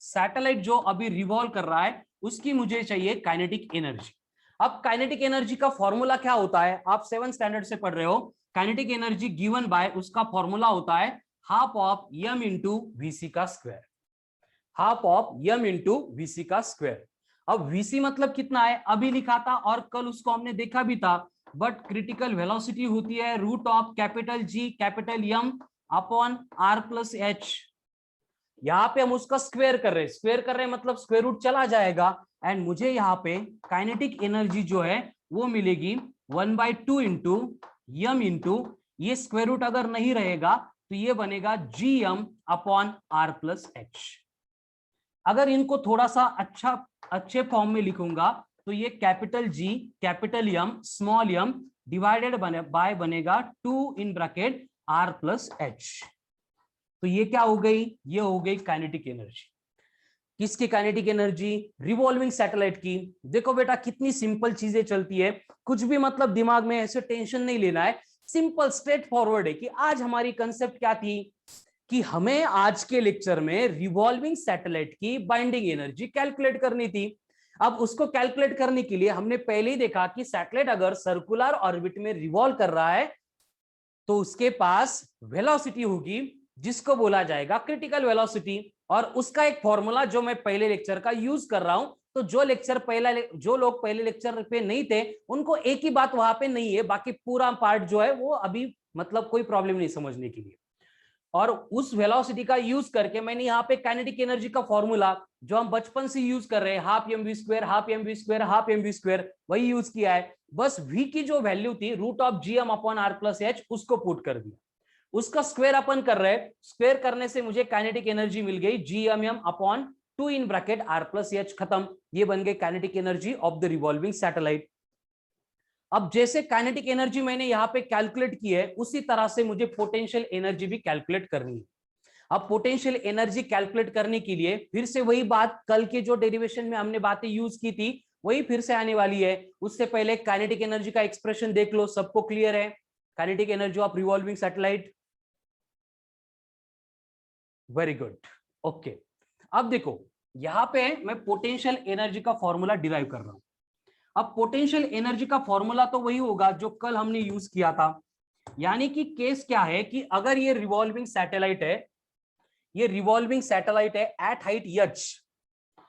सैटेलाइट जो अभी रिवॉल्व कर रहा है उसकी मुझे चाहिए काइनेटिक एनर्जी। अब काइनेटिक एनर्जी का फॉर्मूला क्या होता है, आप 7th स्टैंडर्ड से पढ़ रहे हो। काइनेटिक एनर्जी गिवन बाय, उसका फॉर्मूला होता है half of M into VC का square, half of M into VC का स्क्वायर। अब वीसी मतलब कितना है, अभी लिखा था और कल उसको हमने देखा भी था, बट क्रिटिकल वेलोसिटी होती है root of capital G capital M upon R plus H. यहाँ पे हम उसका स्क्वायर कर रहे हैं, स्क्वायर कर रहे हैं मतलब स्क्वायर रूट चला जाएगा, एंड मुझे यहाँ पे काइनेटिक एनर्जी जो है वो मिलेगी 1/2 इंटू एम इंटू, ये स्क्वायर रूट अगर नहीं रहेगा तो ये बनेगा G M upon R plus H. अगर इनको थोड़ा सा अच्छे फॉर्म में लिखूंगा तो ये capital G capital M small M divided by बनेगा 2 in bracket R plus H. तो ये क्या हो गई, ये हो गई काइनेटिक एनर्जी। किसकी काइनेटिक एनर्जी, रिवॉल्विंग सैटेलाइट की। देखो बेटा कितनी सिंपल चीजें चलती है, कुछ भी मतलब दिमाग में ऐसे टेंशन नहीं लेना है, सिंपल स्ट्रेट फॉरवर्ड है। कि आज हमारी कंसेप्ट क्या थी कि हमें आज के लेक्चर में रिवॉल्विंग सैटेलाइट की बाइंडिंग एनर्जी कैलकुलेट करनी थी। अब उसको कैलकुलेट करने के लिए हमने पहले ही देखा कि सैटेलाइट अगर सर्कुलर ऑर्बिट में रिवॉल्व कर रहा है तो उसके पास वेलोसिटी होगी जिसको बोला जाएगा क्रिटिकल वेलोसिटी, और उसका एक फॉर्मूला जो मैं पहले लेक्चर का यूज कर रहा हूं। तो जो लोग पहले लेक्चर पे नहीं थे उनको एक ही बात वहां पे नहीं है, बाकी पूरा पार्ट जो है वो अभी मतलब कोई प्रॉब्लम नहीं समझने के लिए। और उस वेलोसिटी का यूज करके मैंने यहाँ पे काइनेटिक एनर्जी का फॉर्मूला जो हम बचपन से यूज कर रहे हैं, half M V square half M V square half M V square, वही यूज किया है। बस v की जो वैल्यू थी root of G M upon R plus H उसको पुट कर दिया। उसका स्क्वायर अपन कर रहे हैं, स्क्वायर करने से मुझे काइनेटिक एनर्जी मिल गई GMM upon 2 in bracket R plus H, खत्म। ये बन गई kinetic energy of the revolving satellite. अब जैसे काइनेटिक एनर्जी मैंने यहां पे कैलकुलेट की है, उसी तरह से मुझे पोटेंशियल एनर्जी भी कैलकुलेट करनी है। अब पोटेंशियल एनर्जी कैलकुलेट करने के लिए फिर से वही बात, कल के जो डेरिवेशन में हमने बातें यूज की थी वही फिर से आने वाली है। उससे पहले काइनेटिक एनर्जी का एक्सप्रेशन देख लो, सबको क्लियर है? Kinetic energy of revolving satellite, very good, okay. अब देखो यहां पे मैं पोटेंशियल एनर्जी का फॉर्मूला डिराइव कर रहा हूं। अब पोटेंशियल एनर्जी का फॉर्मूला तो वही होगा जो कल हमने यूज किया था, यानी कि केस क्या है कि अगर ये रिवॉल्विंग सैटेलाइट है, ये रिवॉल्विंग सैटेलाइट है एट हाइट h,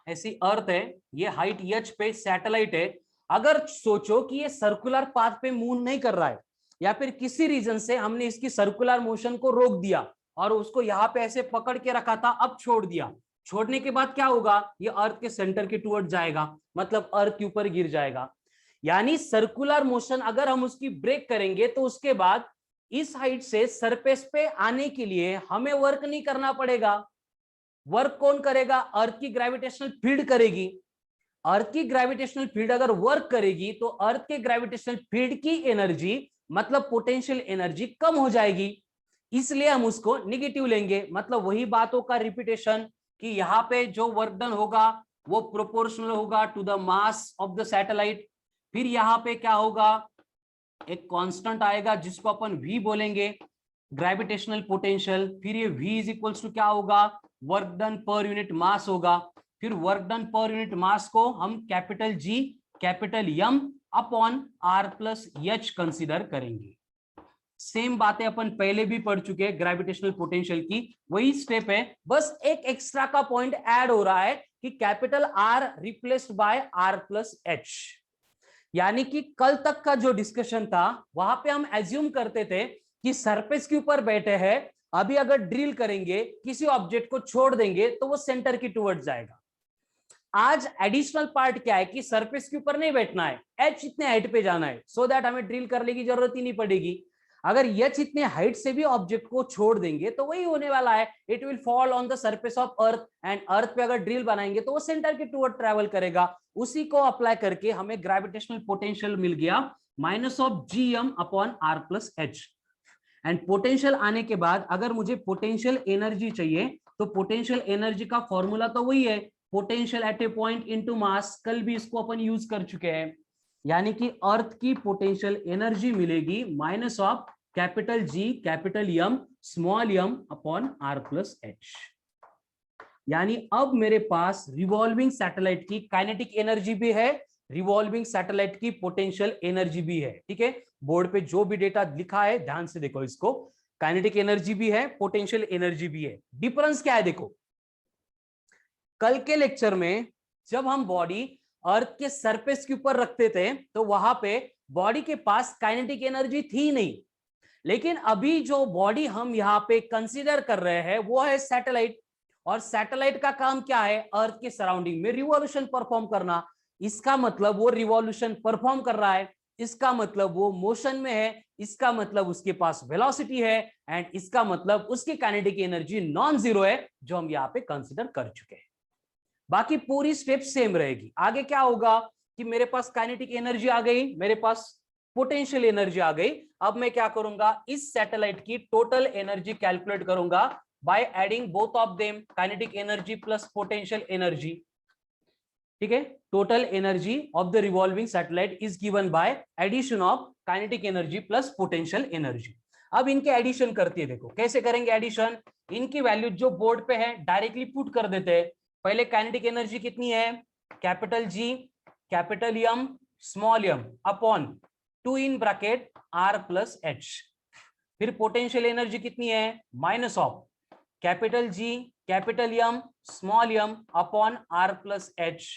ऐसी अर्थ है, ये हाइट h पे सैटेलाइट है। अगर सोचो कि ये सर्कुलर पाथ पे मूव नहीं कर रहा है, या फिर किसी रीजन से हमने इसकी सर्कुलर मोशन को रोक दिया और उसको यहां पे ऐसे पकड़ के रखा था, अब छोड़ दिया, छोड़ने के बाद क्या होगा, ये अर्थ के सेंटर के टुवर्ड जाएगा, मतलब अर्थ के ऊपर गिर जाएगा। यानी सर्कुलर मोशन अगर हम उसकी ब्रेक करेंगे तो उसके बाद इस हाइट से सरफेस पे आने के लिए हमें वर्क नहीं करना पड़ेगा। वर्क कौन करेगा? अर्थ की ग्रेविटेशनल फील्ड करेगी। अर्थ की ग्रेविटेशनल फील्ड अगर वर्क करेगी तो अर्थ के ग्रेविटेशनल फील्ड की एनर्जी मतलब पोटेंशियल एनर्जी कम हो जाएगी, इसलिए हम उसको निगेटिव लेंगे। मतलब वही बातों का रिपीटेशन कि यहां पे जो वर्क डन होगा वो प्रोपोर्शनल होगा to the mass of the satellite. फिर यहां पे क्या होगा, एक कांस्टेंट आएगा जिसको अपन v बोलेंगे, ग्रेविटेशनल पोटेंशियल। फिर ये v इज इक्वल्स टू क्या होगा, वर्क डन पर यूनिट मास होगा। फिर वर्क डन पर यूनिट मास को हम capital G capital M upon R plus H consider करेंगे। सेम बातें अपन पहले भी पढ़ चुके हैं ग्रेविटेशनल पोटेंशियल की, वही स्टेप है, बस एक एक्स्ट्रा का पॉइंट ऐड हो रहा है कि capital R replaced by R plus H। यानी कि कल तक का जो डिस्कशन था वहां पे हम एज्यूम करते थे कि सरफेस के ऊपर बैठे हैं, अभी अगर ड्रिल करेंगे किसी ऑब्जेक्ट को छोड़ देंगे तो वो सेंटर की टुवर्ड जाएगा। आज एडिशनल पार्ट क्या है कि सरफेस के ऊपर नहीं बैठना है, एच इतने हाइट पे जाना है, सो दैट हमें ड्रिल करने की जरूरत ही नहीं पड़ेगी। अगर एच इतने हाइट से भी ऑब्जेक्ट को छोड़ देंगे तो वही होने वाला है, it will fall on the surface of earth, and earth पे अगर ड्रिल बनाएंगे तो वो सेंटर के टुवर्ड ट्रेवल करेगा। उसी को अप्लाई करके हमें ग्रेविटेशनल पोटेंशियल मिल गया minus of GM upon R plus H। And potential आने के बाद अगर मुझे पोटेंशियल एनर्जी चाहिए तो पोटेंशियल एनर्जी का फॉर्मूला तो वही है, potential at A point into mass. कल भी इसको अपन यूज कर चुके हैं, यानी कि अर्थ की पोटेंशियल एनर्जी मिलेगी minus of capital G capital M small m upon R plus H। यानी अब मेरे पास रिवॉल्विंग सैटेलाइट की काइनेटिक एनर्जी भी है, रिवॉल्विंग सैटेलाइट की पोटेंशियल एनर्जी भी है। ठीक है, बोर्ड पे जो भी डेटा लिखा है ध्यान से देखो इसको, काइनेटिक एनर्जी भी है, पोटेंशियल एनर्जी भी है। डिफरेंस क्या है देखो, कल के लेक्चर में जब हम बॉडी अर्थ के सरफेस के ऊपर रखते थे तो वहां पे बॉडी के पास काइनेटिक एनर्जी थी नहीं, लेकिन अभी जो बॉडी हम यहाँ पे कंसीडर कर रहे हैं वो है सैटेलाइट। और सैटेलाइट का काम क्या है, अर्थ के सराउंडिंग में रिवॉल्यूशन परफॉर्म करना। इसका मतलब वो रिवॉल्यूशन परफॉर्म कर रहा है, इसका मतलब वो मोशन में है, इसका मतलब उसके पास वेलोसिटी है, एंड इसका मतलब उसकी काइनेटिक एनर्जी नॉन जीरो है, जो हम यहाँ पे कंसीडर कर चुके हैं। बाकी पूरी स्टेप सेम रहेगी। आगे क्या होगा कि मेरे पास काइनेटिक एनर्जी आ गई, मेरे पास पोटेंशियल एनर्जी आ गई। अब मैं क्या करूंगा, इस सैटेलाइट की टोटल एनर्जी कैलकुलेट करूंगा by adding both of them, kinetic energy plus potential energy. ठीक है, total energy of the revolving satellite is given by addition of kinetic energy plus potential energy. अब इनके एडिशन करती है, देखो कैसे करेंगे एडिशन। इनकी वैल्यू जो बोर्ड पे है डायरेक्टली पुट कर देते हैं। पहले काइनेटिक एनर्जी कितनी है, capital G capital M small m upon 2 in bracket R plus H। फिर पोटेंशियल एनर्जी कितनी है, minus of capital G capital M small m upon R plus H।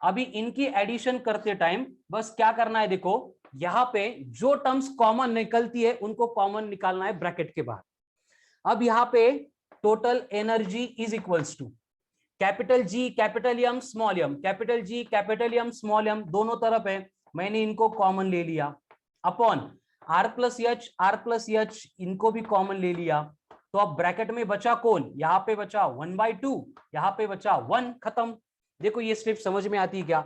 अभी इनकी एडिशन करते टाइम बस क्या करना है, देखो यहां पे जो टर्म्स कॉमन निकलती है उनको कॉमन निकालना है ब्रैकेट के बाहर। अब यहां पे total energy is equals to capital G capital M small m, capital G capital M small m दोनों तरफ है, मैंने इनको कॉमन ले लिया, अपॉन R+H इनको भी कॉमन ले लिया, तो अब ब्रैकेट में बचा कौन, यहाँ पे बचा 1/2, यहाँ पे बचा 1, खत्म। देखो ये स्टेप समझ में आती है क्या?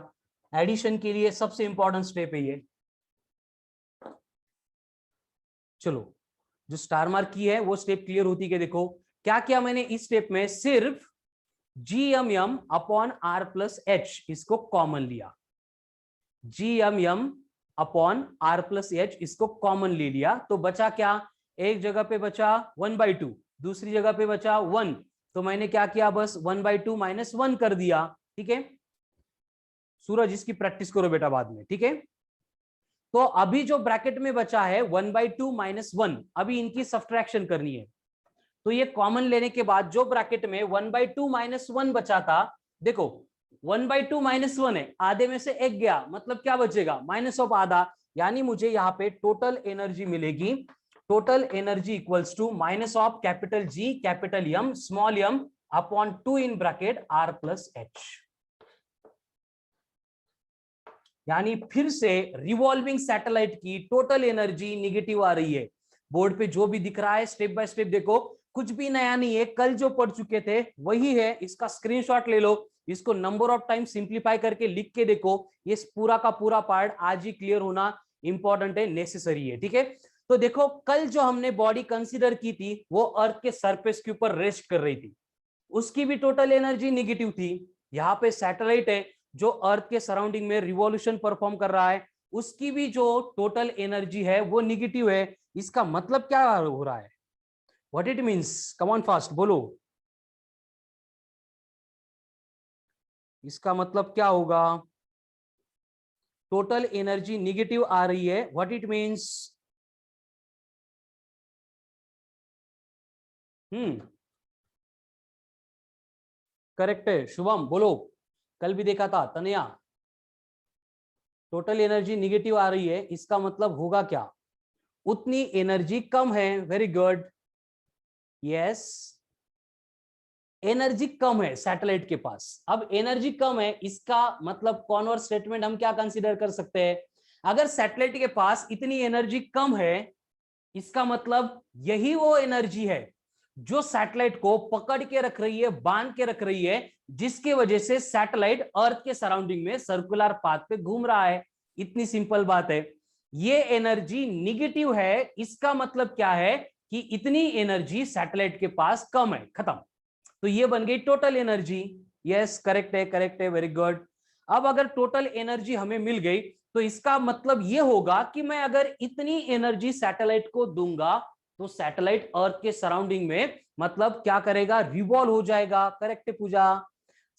एडिशन के लिए सबसे इंपॉर्टेंट स्टेप है ये। चलो जो स्टार मार्क की है वो स्टेप क्लियर होती है। देखो क्या क्या मैंने इस स्टेप में सिर्फ GMM अपॉन R+H इसको कॉमन लिया, GMM अपॉन R+H इसको कॉमन ले लिया, तो बचा क्या, एक जगह पे बचा 1/2, दूसरी जगह पे बचा 1, तो मैंने क्या किया, बस 1/2 - 1 कर दिया। ठीक है सूरज, इसकी प्रैक्टिस करो बेटा बाद में, ठीक है। तो अभी जो ब्रैकेट में बचा है 1/2 - 1, अभी इनकी सब्ट्रैक्शन करनी है। तो ये कॉमन लेने के बाद जो ब्रैकेट में 1/2 - 1 बचा था, देखो 1/2 - 1 है, आधे में से एक गया, मतलब क्या बचेगा, माइनस ऑफ आधा, यानी मुझे यहाँ पे टोटल एनर्जी मिलेगी, total energy equals to minus of capital G capital M small m upon 2 in bracket R+H। यानी फिर से रिवॉल्विंग सैटेलाइट की टोटल एनर्जी निगेटिव आ रही है। बोर्ड पे जो भी दिख रहा है स्टेप बाय स्टेप देखो, कुछ भी नया नहीं है, कल जो पढ़ चुके थे वही है। इसका स्क्रीनशॉट ले लो, इसको नंबर ऑफ टाइम सिंप्लीफाई करके लिख के देखो, ये पूरा का पूरा पार्ट आज ही क्लियर होना इंपॉर्टेंट है, नेसेसरी है। ठीक है तो देखो कल जो हमने बॉडी कंसीडर की थी वो अर्थ के सरफेस के ऊपर रेस्ट कर रही थी, उसकी भी टोटल एनर्जी निगेटिव थी। यहाँ पे सैटेलाइट है जो अर्थ के सराउंडिंग में रिवॉल्यूशन परफॉर्म कर रहा है, उसकी भी जो टोटल एनर्जी है वो निगेटिव है। इसका मतलब क्या हो रहा है, what it means, come on fast बोलो, इसका मतलब क्या होगा, टोटल एनर्जी निगेटिव आ रही है, व्हाट इट मींस। करेक्ट है शुभम, बोलो, कल भी देखा था तनया, टोटल एनर्जी निगेटिव आ रही है, इसका मतलब होगा क्या, उतनी एनर्जी कम है। वेरी गुड, यस एनर्जी कम है सैटेलाइट के पास। अब एनर्जी कम है, इसका मतलब कॉन्वर्स स्टेटमेंट हम क्या कंसीडर कर सकते हैं, अगर सैटेलाइट के पास इतनी एनर्जी कम है, इसका मतलब यही वो एनर्जी है जो सैटेलाइट को पकड़ के रख रही है, बांध के रख रही है, जिसकी वजह से सैटेलाइट अर्थ के सराउंडिंग में सर्कुलर पाथ पे घूम रहा है। इतनी सिंपल बात है। ये एनर्जी निगेटिव है, इसका मतलब क्या है कि इतनी एनर्जी सैटेलाइट के पास कम है, खत्म। तो ये बन गई टोटल एनर्जी। यस करेक्ट है, करेक्ट है, वेरी गुड। अब अगर टोटल एनर्जी हमें मिल गई तो इसका मतलब ये होगा कि मैं अगर इतनी एनर्जी सैटेलाइट को दूंगा तो सैटेलाइट अर्थ के सराउंडिंग में मतलब क्या करेगा, रिवॉल्व हो जाएगा। करेक्ट है पूजा,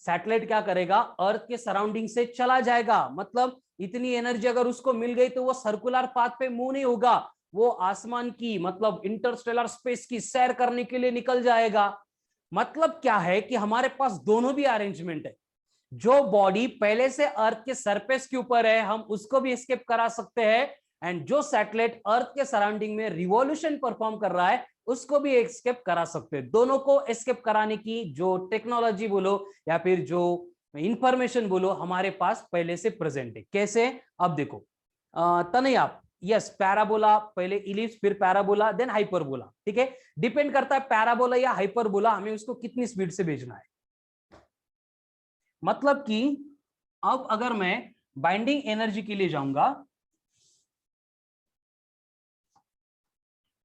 सैटेलाइट क्या करेगा, अर्थ के सराउंडिंग से चला जाएगा, मतलब इतनी एनर्जी अगर उसको मिल गई तो वो सर्कुलर पाथ पे मूव नहीं होगा, वो आसमान की मतलब इंटरस्टेलर स्पेस की सैर करने के लिए निकल जाएगा। मतलब क्या है कि हमारे पास दोनों भी अरेंजमेंट है, जो बॉडी पहले से अर्थ के सरफेस के ऊपर है हम उसको भी एस्केप करा सकते हैं, एंड जो सैटेलाइट अर्थ के सराउंडिंग में रिवॉल्यूशन परफॉर्म कर रहा है उसको भी एस्केप करा सकते हैं। दोनों को एस्केप कराने की जो टेक्नोलॉजी बोलो या फिर जो इंफॉर्मेशन बोलो हमारे पास पहले से प्रेजेंट है। कैसे, अब देखो तनया, यस पैराबोला, पहले इलिप्स फिर पैराबोला देन हाइपरबोला, ठीक है। डिपेंड करता है पैराबोला या हाइपरबोला हमें उसको कितनी स्पीड से भेजना है। मतलब कि अब अगर मैं बाइंडिंग एनर्जी के लिए जाऊंगा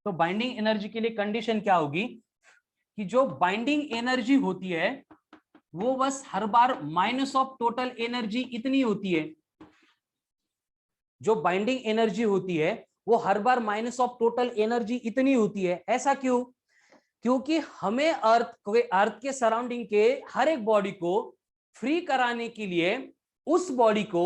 तो बाइंडिंग एनर्जी के लिए कंडीशन क्या होगी कि जो बाइंडिंग एनर्जी होती है वो बस हर बार माइनस ऑफ टोटल एनर्जी इतनी होती है। जो बाइंडिंग एनर्जी होती है वो हर बार माइनस ऑफ टोटल एनर्जी इतनी होती है। ऐसा क्यों, क्योंकि हमें अर्थ के सराउंडिंग के हर एक बॉडी को फ्री कराने के लिए उस बॉडी को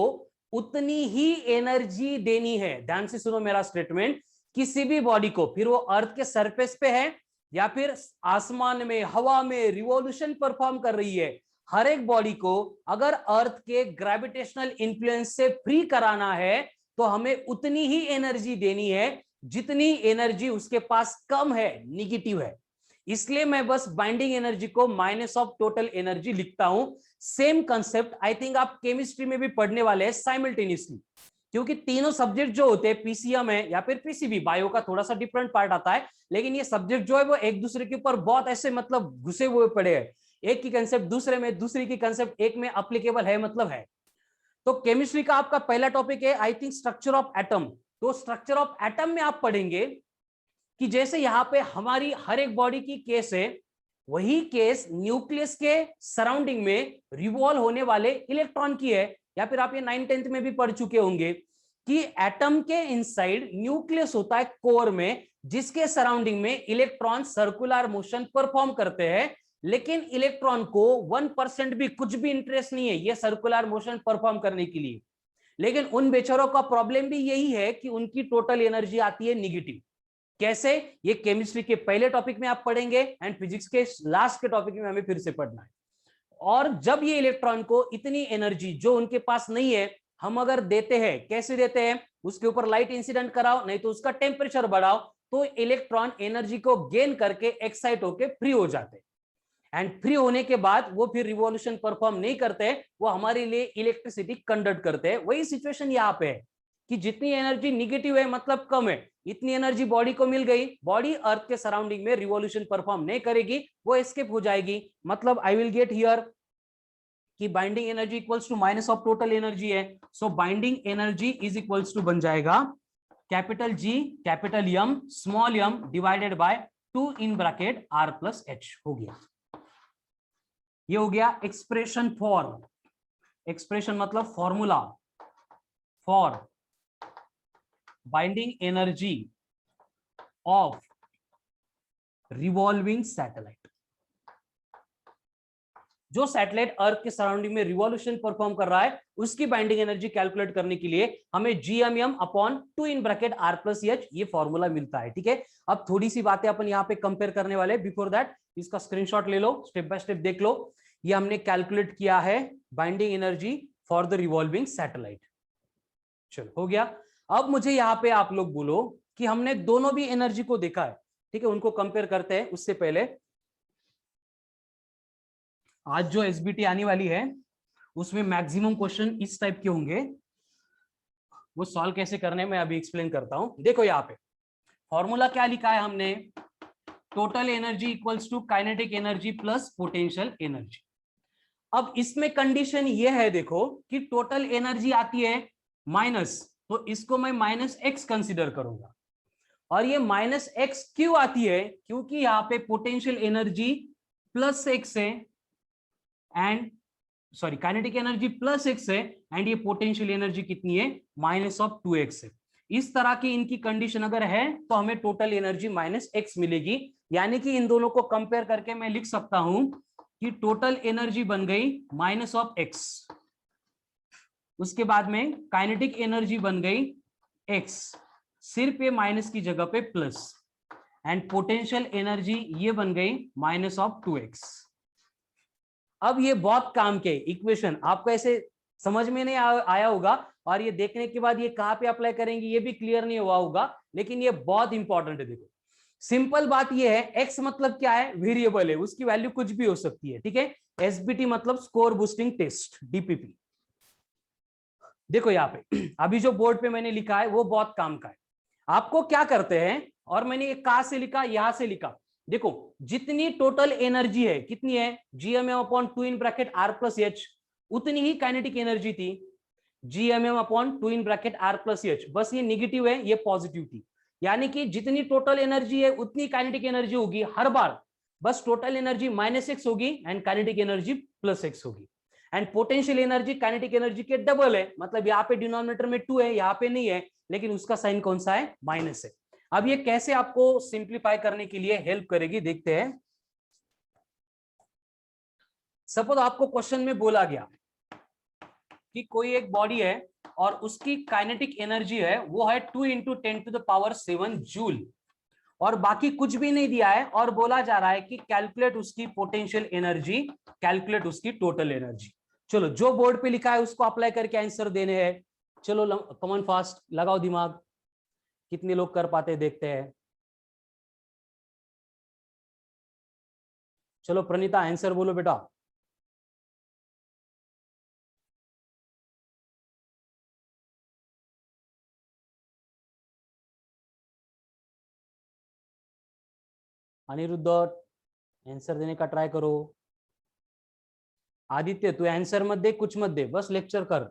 उतनी ही एनर्जी देनी है। ध्यान से सुनो मेरा स्टेटमेंट, किसी भी बॉडी को, फिर वो अर्थ के सरफेस पे है या फिर आसमान में हवा में रिवॉल्यूशन परफॉर्म कर रही है, हर एक बॉडी को अगर अर्थ के ग्रेविटेशनल इन्फ्लुएंस से फ्री कराना है तो हमें उतनी ही एनर्जी देनी है जितनी एनर्जी उसके पास कम है, निगेटिव है। इसलिए मैं बस बाइंडिंग एनर्जी को माइनस ऑफ टोटल एनर्जी लिखता हूं। सेम कंसेप्ट आई थिंक आप केमिस्ट्री में भी पढ़ने वाले हैं साइमल्टेनियसली, क्योंकि तीनों सब्जेक्ट जो होते हैं, पीसीएम है या फिर पीसीबी, बायो का थोड़ा सा डिफरेंट पार्ट आता है, लेकिन ये सब्जेक्ट जो है वो एक दूसरे के ऊपर बहुत ऐसे मतलब घुसे हुए पड़े हैं, एक की कंसेप्ट दूसरे में, दूसरी की कंसेप्ट एक में अप्लीकेबल है, मतलब है। तो केमिस्ट्री का आपका पहला टॉपिक है I think structure of atom. तो स्ट्रक्चर ऑफ एटम में आप पढ़ेंगे कि जैसे यहां पे हमारी हर एक बॉडी की केस है, वही केस न्यूक्लियस के सराउंडिंग में रिवॉल्व होने वाले इलेक्ट्रॉन की है। या फिर आप ये 9th-10th में भी पढ़ चुके होंगे कि एटम के इनसाइड न्यूक्लियस होता है कोर में, जिसके सराउंडिंग में इलेक्ट्रॉन सर्कुलर मोशन परफॉर्म करते हैं, लेकिन इलेक्ट्रॉन को 1% भी कुछ भी इंटरेस्ट नहीं है ये सर्कुलर मोशन परफॉर्म करने के लिए। लेकिन उन बेचारों का प्रॉब्लम भी यही है कि उनकी टोटल एनर्जी आती है निगेटिव। कैसे, ये केमिस्ट्री के पहले टॉपिक में आप पढ़ेंगे एंड फिजिक्स के लास्ट के टॉपिक में हमें फिर से पढ़ना है। और जब ये इलेक्ट्रॉन को इतनी एनर्जी जो उनके पास नहीं है हम अगर देते हैं, कैसे देते हैं, उसके ऊपर लाइट इंसिडेंट कराओ, नहीं तो उसका टेम्परेचर बढ़ाओ, तो इलेक्ट्रॉन एनर्जी को गेन करके एक्साइट होके फ्री हो जाते हैं। एंड फ्री होने के बाद वो फिर रिवॉल्यूशन परफॉर्म नहीं करते, वो हमारे लिए इलेक्ट्रिसिटी कंडक्ट करते हैं। वही सिचुएशन यहाँ पे है कि जितनी एनर्जी निगेटिव है मतलब कम है, इतनी एनर्जी बॉडी को मिल गई, बॉडी अर्थ के सराउंडिंग में रिवॉल्यूशन परफॉर्म नहीं करेगी, वो एस्केप हो जाएगी। मतलब आई विल गेट हियर कि binding energy equals to minus of total energy है। So binding energy is equals to बन जाएगा capital G capital M small M divided by 2 in bracket R plus H हो गया। ये हो गया एक्सप्रेशन फॉर, एक्सप्रेशन मतलब formula for binding energy of revolving satellite. जो सैटेलाइट अर्थ के सराउंडिंग में रिवॉल्यूशन परफॉर्म कर रहा है, उसकी बाइंडिंग एनर्जी कैलकुलेट करने के लिए हमें GMM upon 2 in bracket R plus H ये फॉर्मूला मिलता है। ठीक है, अब थोड़ी सी बातें अपन यहाँ पे कंपेयर करने वाले। बिफोर दैट इसका स्क्रीनशॉट ले लो, स्टेप बाय स्टेप देख लो। ये हमने कैलकुलेट किया है binding energy for the revolving satellite. चलो हो गया। अब मुझे यहाँ पे आप लोग बोलो कि हमने दोनों भी एनर्जी को देखा है, ठीक है, उनको कंपेयर करते हैं। उससे पहले आज जो एसबीटी आने वाली है उसमें मैक्सिमम क्वेश्चन इस टाइप के होंगे, वो सॉल्व कैसे करने में अभी एक्सप्लेन करता हूं। देखो यहाँ पे फॉर्मूला क्या लिखा है हमने, total energy equals to kinetic energy plus potential energy. अब इसमें कंडीशन ये है देखो कि टोटल एनर्जी आती है माइनस, तो इसको मैं माइनस एक्स कंसिडर करूंगा। और ये माइनस एक्स क्यों आती है, क्योंकि यहाँ पे पोटेंशियल एनर्जी प्लस एक्स है and sorry kinetic energy plus x है एंड ये पोटेंशियल एनर्जी कितनी है, माइनस ऑफ 2x है। इस तरह की इनकी कंडीशन अगर है तो हमें टोटल एनर्जी माइनस एक्स मिलेगी। यानी कि इन दोनों को कंपेयर करके मैं लिख सकता हूं कि टोटल एनर्जी बन गई माइनस ऑफ एक्स, उसके बाद में काइनेटिक एनर्जी बन गई एक्स, सिर्फ ये माइनस की जगह पे प्लस, एंड पोटेंशियल एनर्जी ये बन गई माइनस ऑफ 2x। अब ये बहुत काम के इक्वेशन आपको ऐसे समझ में नहीं आया होगा, और ये देखने के बाद ये कहां पे अप्लाई करेंगे ये भी क्लियर नहीं हुआ होगा, लेकिन ये बहुत इंपॉर्टेंट है। देखो सिंपल बात ये है, एक्स मतलब क्या है, वेरिएबल है, उसकी वैल्यू कुछ भी हो सकती है। ठीक है, एसबीटी मतलब स्कोर बूस्टिंग टेस्ट, डीपीपी। देखो यहाँ पे अभी जो बोर्ड पे मैंने लिखा है वो बहुत काम का है। आपको क्या करते हैं, और मैंने ये कहां से लिखा, यहां से लिखा। देखो जितनी टोटल एनर्जी है कितनी है, GMM upon 2 in bracket R plus H, उतनी ही काइनेटिक एनर्जी थी GMM upon 2 in bracket R plus H। बस ये निगेटिव है ये पॉजिटिव थी, यानी कि जितनी टोटल एनर्जी है उतनी काइनेटिक एनर्जी होगी हर बार, बस टोटल एनर्जी माइनस एक्स होगी and kinetic energy plus x होगी। And potential energy kinetic energy के डबल है, मतलब यहाँ पे डिनोमिनेटर में 2 है, यहाँ पे नहीं है, लेकिन उसका साइन कौन सा है, माइनस है। अब ये कैसे आपको सिंप्लीफाई करने के लिए हेल्प करेगी देखते हैं। सपोज आपको क्वेश्चन में बोला गया कि कोई एक बॉडी है और उसकी काइनेटिक एनर्जी है वो है 2 × 10⁷ जूल, और बाकी कुछ भी नहीं दिया है, और बोला जा रहा है कि कैलकुलेट उसकी पोटेंशियल एनर्जी, कैलकुलेट उसकी टोटल एनर्जी। चलो जो बोर्ड पे लिखा है उसको अप्लाई करके आंसर देने हैं। चलो कमन फास्ट लगाओ दिमाग, कितने लोग कर पाते देखते हैं। चलो प्रणीता आंसर बोलो बेटा। अनिरुद्ध आंसर देने का ट्राई करो। आदित्य तू आंसर मत दे, कुछ मत दे, बस लेक्चर कर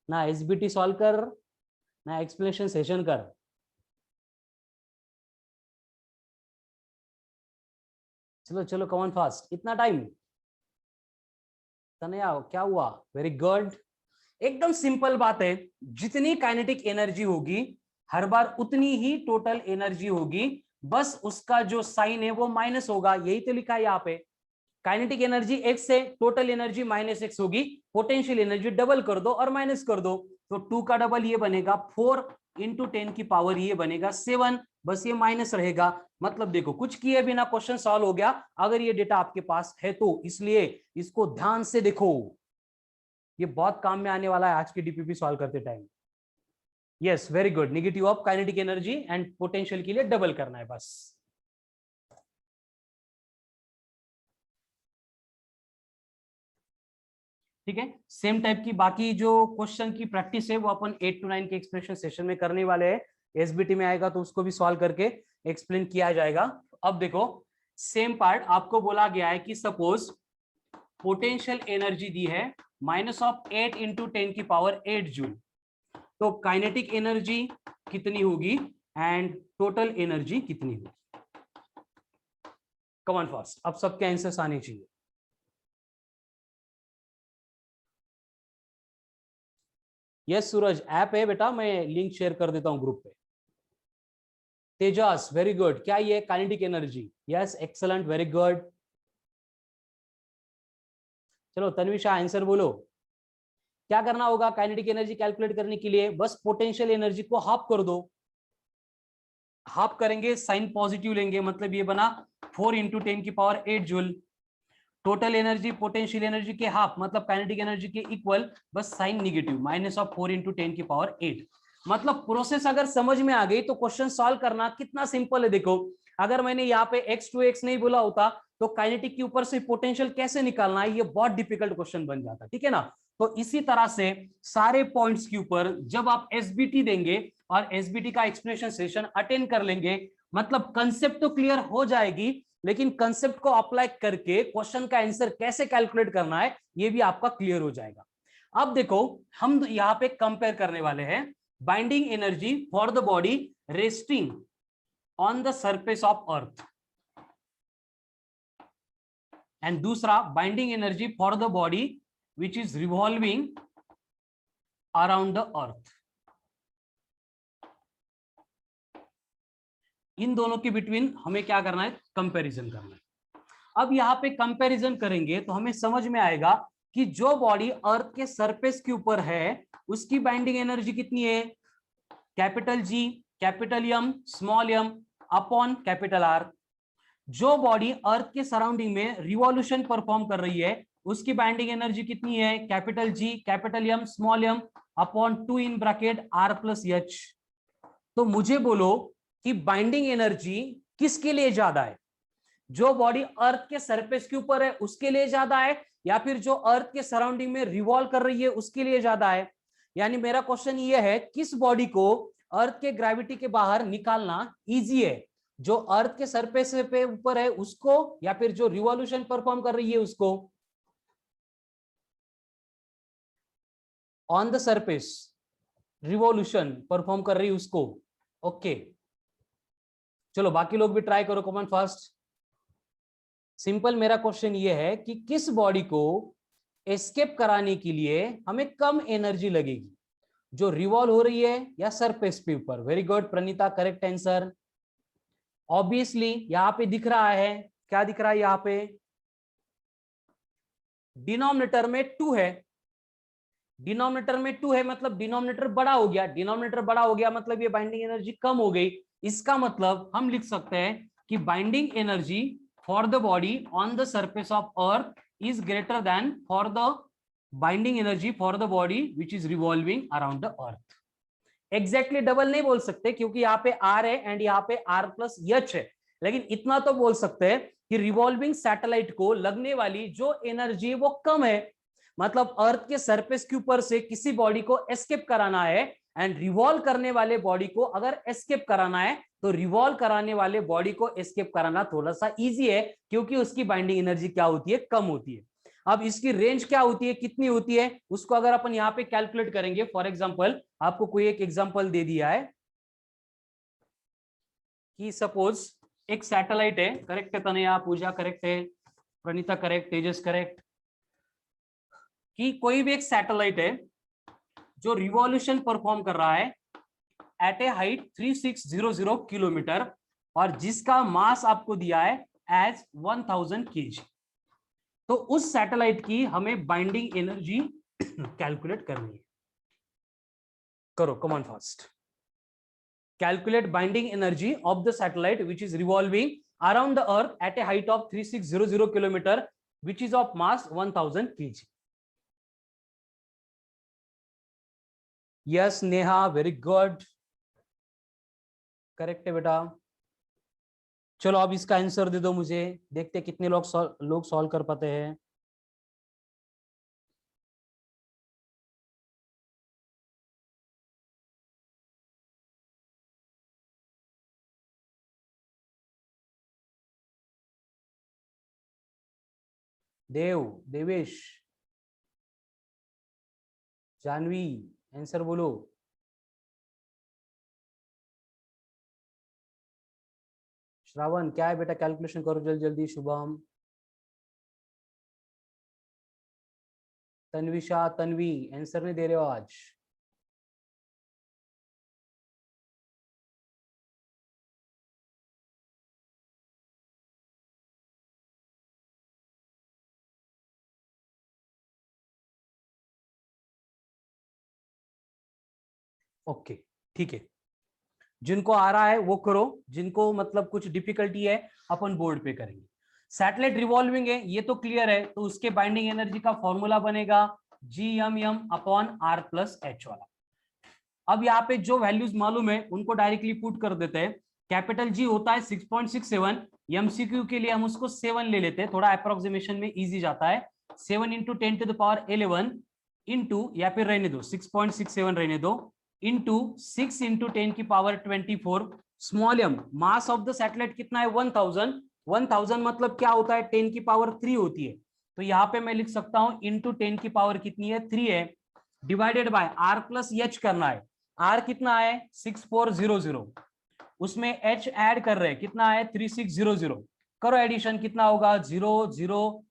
ना, एसबीटी सॉल्व कर ना, एक्सप्लेनेशन सेशन कर। चलो चलो कम ऑन फास्ट, इतना टाइम। तनया क्या हुआ? Very good. एकदम सिंपल बात है, जितनी काइनेटिक एनर्जी होगी हर बार उतनी ही टोटल एनर्जी होगी, बस उसका जो साइन है वो माइनस होगा, यही तो लिखा है यहाँ पे। काइनेटिक एनर्जी एक्स है, टोटल एनर्जी माइनस एक्स होगी, पोटेंशियल एनर्जी डबल कर दो और माइनस कर दो, तो 2 का डबल ये बनेगा 4 इंटू 10 की पावर ये बनेगा 7, बस ये माइनस रहेगा। मतलब देखो कुछ किए बिना क्वेश्चन सॉल्व हो गया, अगर ये डेटा आपके पास है तो। इसलिए इसको ध्यान से देखो, ये बहुत काम में आने वाला है आज की डीपीपी सॉल्व करते time. Yes very good, negative of kinetic energy and potential के लिए डबल करना है बस। ठीक है, सेम टाइप की बाकी जो क्वेश्चन की प्रैक्टिस है वो अपन 8 to 9 के एक्सप्रेशन सेशन में करने वाले हैं। एसबीटी में आएगा तो उसको भी सॉल्व करके एक्सप्लेन किया जाएगा। अब देखो सेम पार्ट आपको बोला गया है कि सपोज पोटेंशियल एनर्जी दी है -8 इंटू 10 की पावर 8 जूल, तो काइनेटिक एनर्जी कितनी होगी एंड टोटल एनर्जी कितनी होगी? कम ऑन फास्ट, अब सबके आंसर्स आने चाहिए। यस सूरज, ऐप है बेटा, मैं लिंक शेयर कर देता हूं ग्रुप पे। तेजस वेरी गुड, क्या ये kinetic energy? Yes excellent, very good. चलो तन्विशा आंसर बोलो। क्या करना होगा काइनेटिक एनर्जी कैलकुलेट करने के लिए? बस पोटेंशियल एनर्जी को हाफ कर दो, हाफ करेंगे साइन पॉजिटिव लेंगे, मतलब ये बना 4 इंटू 10 की power 8 joule. Total energy potential energy के हाफ मतलब काइनेटिक एनर्जी के इक्वल, बस साइन निगेटिव -4 इंटू 10 की पावर 8। मतलब प्रोसेस अगर समझ में आ गई तो क्वेश्चन सॉल्व करना कितना सिंपल है। देखो अगर मैंने यहाँ पे x to x नहीं बोला होता तो काइनेटिक के ऊपर से पोटेंशियल कैसे निकालना है, ये बहुत डिफिकल्ट क्वेश्चन बन जाता, ठीक है ना। तो इसी तरह से सारे पॉइंट्स के ऊपर जब आप एसबीटी देंगे और एसबीटी का एक्सप्लेनेशन सेशन अटेंड कर लेंगे, मतलब कंसेप्ट तो क्लियर हो जाएगी, लेकिन कंसेप्ट को अप्लाई करके क्वेश्चन का आंसर कैसे कैलकुलेट करना है ये भी आपका क्लियर हो जाएगा। अब देखो हम यहां पे कंपेयर करने वाले हैं binding energy for the body resting on the surface of earth and दूसरा binding energy for the body which is revolving around the earth. इन दोनों के बिटवीन हमें क्या करना है? कंपैरिजन करना है। अब यहाँ पे कंपैरिजन करेंगे तो हमें समझ में आएगा कि जो बॉडी अर्थ के सरफेस के ऊपर है उसकी बाइंडिंग एनर्जी कितनी है? Capital G, capital M, small M upon capital R. जो बॉडी अर्थ के सराउंडिंग में रिवॉल्यूशन परफॉर्म कर रही है उसकी बाइंडिंग एनर्जी कितनी है? Capital G, capital M, small M upon 2 in bracket R plus H. तो मुझे बोलो कि बाइंडिंग एनर्जी किसके लिए ज्यादा है? जो बॉडी अर्थ के सरफेस के ऊपर है उसके लिए ज्यादा है या फिर जो अर्थ के सराउंडिंग में रिवॉल्व कर रही है उसके लिए ज्यादा है? यानी मेरा क्वेश्चन ये है किस बॉडी को अर्थ के ग्रेविटी के बाहर निकालना इजी है, जो अर्थ के सरफेस पे ऊपर है उसको या फिर जो रिवॉल्यूशन परफॉर्म कर रही है उसको? On the surface revolution perform कर रही है उसको। ओके चलो बाकी लोग भी ट्राई करो, कॉमन फर्स्ट। सिंपल मेरा क्वेश्चन ये है कि किस बॉडी को एस्केप कराने के लिए हमें कम एनर्जी लगेगी, जो रिवॉल्व हो रही है या सरफेस पे ऊपर? Very good Pranita, correct answer. Obviously यहां पे दिख रहा है, क्या दिख रहा है यहां पे? डिनोमिनेटर में 2 है, डिनोमिनेटर में 2 है मतलब डिनोमिनेटर बड़ा हो गया, डिनोमिनेटर बड़ा हो गया मतलब ये बाइंडिंग एनर्जी कम हो गई। इसका मतलब हम लिख सकते हैं कि binding energy for the body on the surface of earth is greater than for the binding energy for the body which is revolving around the earth। Exactly double नहीं बोल सकते क्योंकि यहाँ पे R है एंड यहाँ पे R प्लस H है, लेकिन इतना तो बोल सकते हैं कि रिवॉल्विंग सैटेलाइट को लगने वाली जो एनर्जी वो कम है, मतलब अर्थ के सरफेस के ऊपर से किसी बॉडी को एस्केप कराना है एंड रिवॉल्व करने वाले बॉडी को अगर एस्केप कराना है तो रिवॉल्व कराने वाले बॉडी को एस्केप कराना थोड़ा सा इजी है, क्योंकि उसकी बाइंडिंग एनर्जी क्या होती है, कम होती है। अब इसकी रेंज क्या होती है, कितनी होती है, उसको अगर अपन यहाँ पे कैलकुलेट करेंगे, फॉर एग्जांपल आपको कोई एक एग्जांपल दे दिया है कि सपोज एक सैटेलाइट है, करेक्ट है तनया, पूजा करेक्ट है, प्रणीता करेक्ट, तेजस करेक्ट, कि कोई भी एक सैटेलाइट है जो रिवॉल्यूशन परफॉर्म कर रहा है एट ए हाइट 3600 किलोमीटर और जिसका मास आपको दिया है एज 1000 kg। तो उस सैटेलाइट की हमें बाइंडिंग एनर्जी कैलकुलेट करनी है। करो, come on fast. Calculate binding energy of the satellite which is revolving around the earth at a height of 3600 kilometer which is of mass 1000 kg. Yes Neha, very good, correct है बेटा। चलो अब इसका आंसर दे दो मुझे, देखते कितने लोग सॉल्व कर पाते हैं। देव, देवेश, जानवी, आंसर बोलो। श्रावण, क्या है बेटा, कैलकुलेशन करो जल्दी जल्दी। शुभम, तन्विशा, तन्वी, आंसर नहीं दे रहे हो आज। ओके ठीक है, जिनको आ रहा है वो करो, जिनको मतलब कुछ डिफिकल्टी है अपन बोर्ड पे करेंगे। सैटेलाइट रिवॉल्विंग है ये तो क्लियर है, तो उसके बाइंडिंग एनर्जी का फॉर्मूला बनेगा Gm_r+h वाला। अब यहाँ पे जो वैल्यूज मालूम है उनको डायरेक्टली पुट कर देते हैं। कैपिटल जी होता है 6.67, एमसीक्यू के लिए हम उसको 7 ले लेते हैं, थोड़ा अप्रोक्सीमेशन में इजी जाता है। 7 × 10⁻11 इंटू, या फिर रहने दो 6.67 रहने दो, into 6 × 10⁻24। Small M, mass of the satellite कितना है 1000। 1000 मतलब क्या होता है 10⁻3 होती है, तो यहाँ पे मैं लिख सकता हूं इंटू 10 की पावर कितनी है 3 है, डिवाइडेड बाय r+h करना है। r कितना है 6400, उसमें h ऐड कर रहे हैं, कितना है 3600। करो एडिशन, कितना होगा 0 0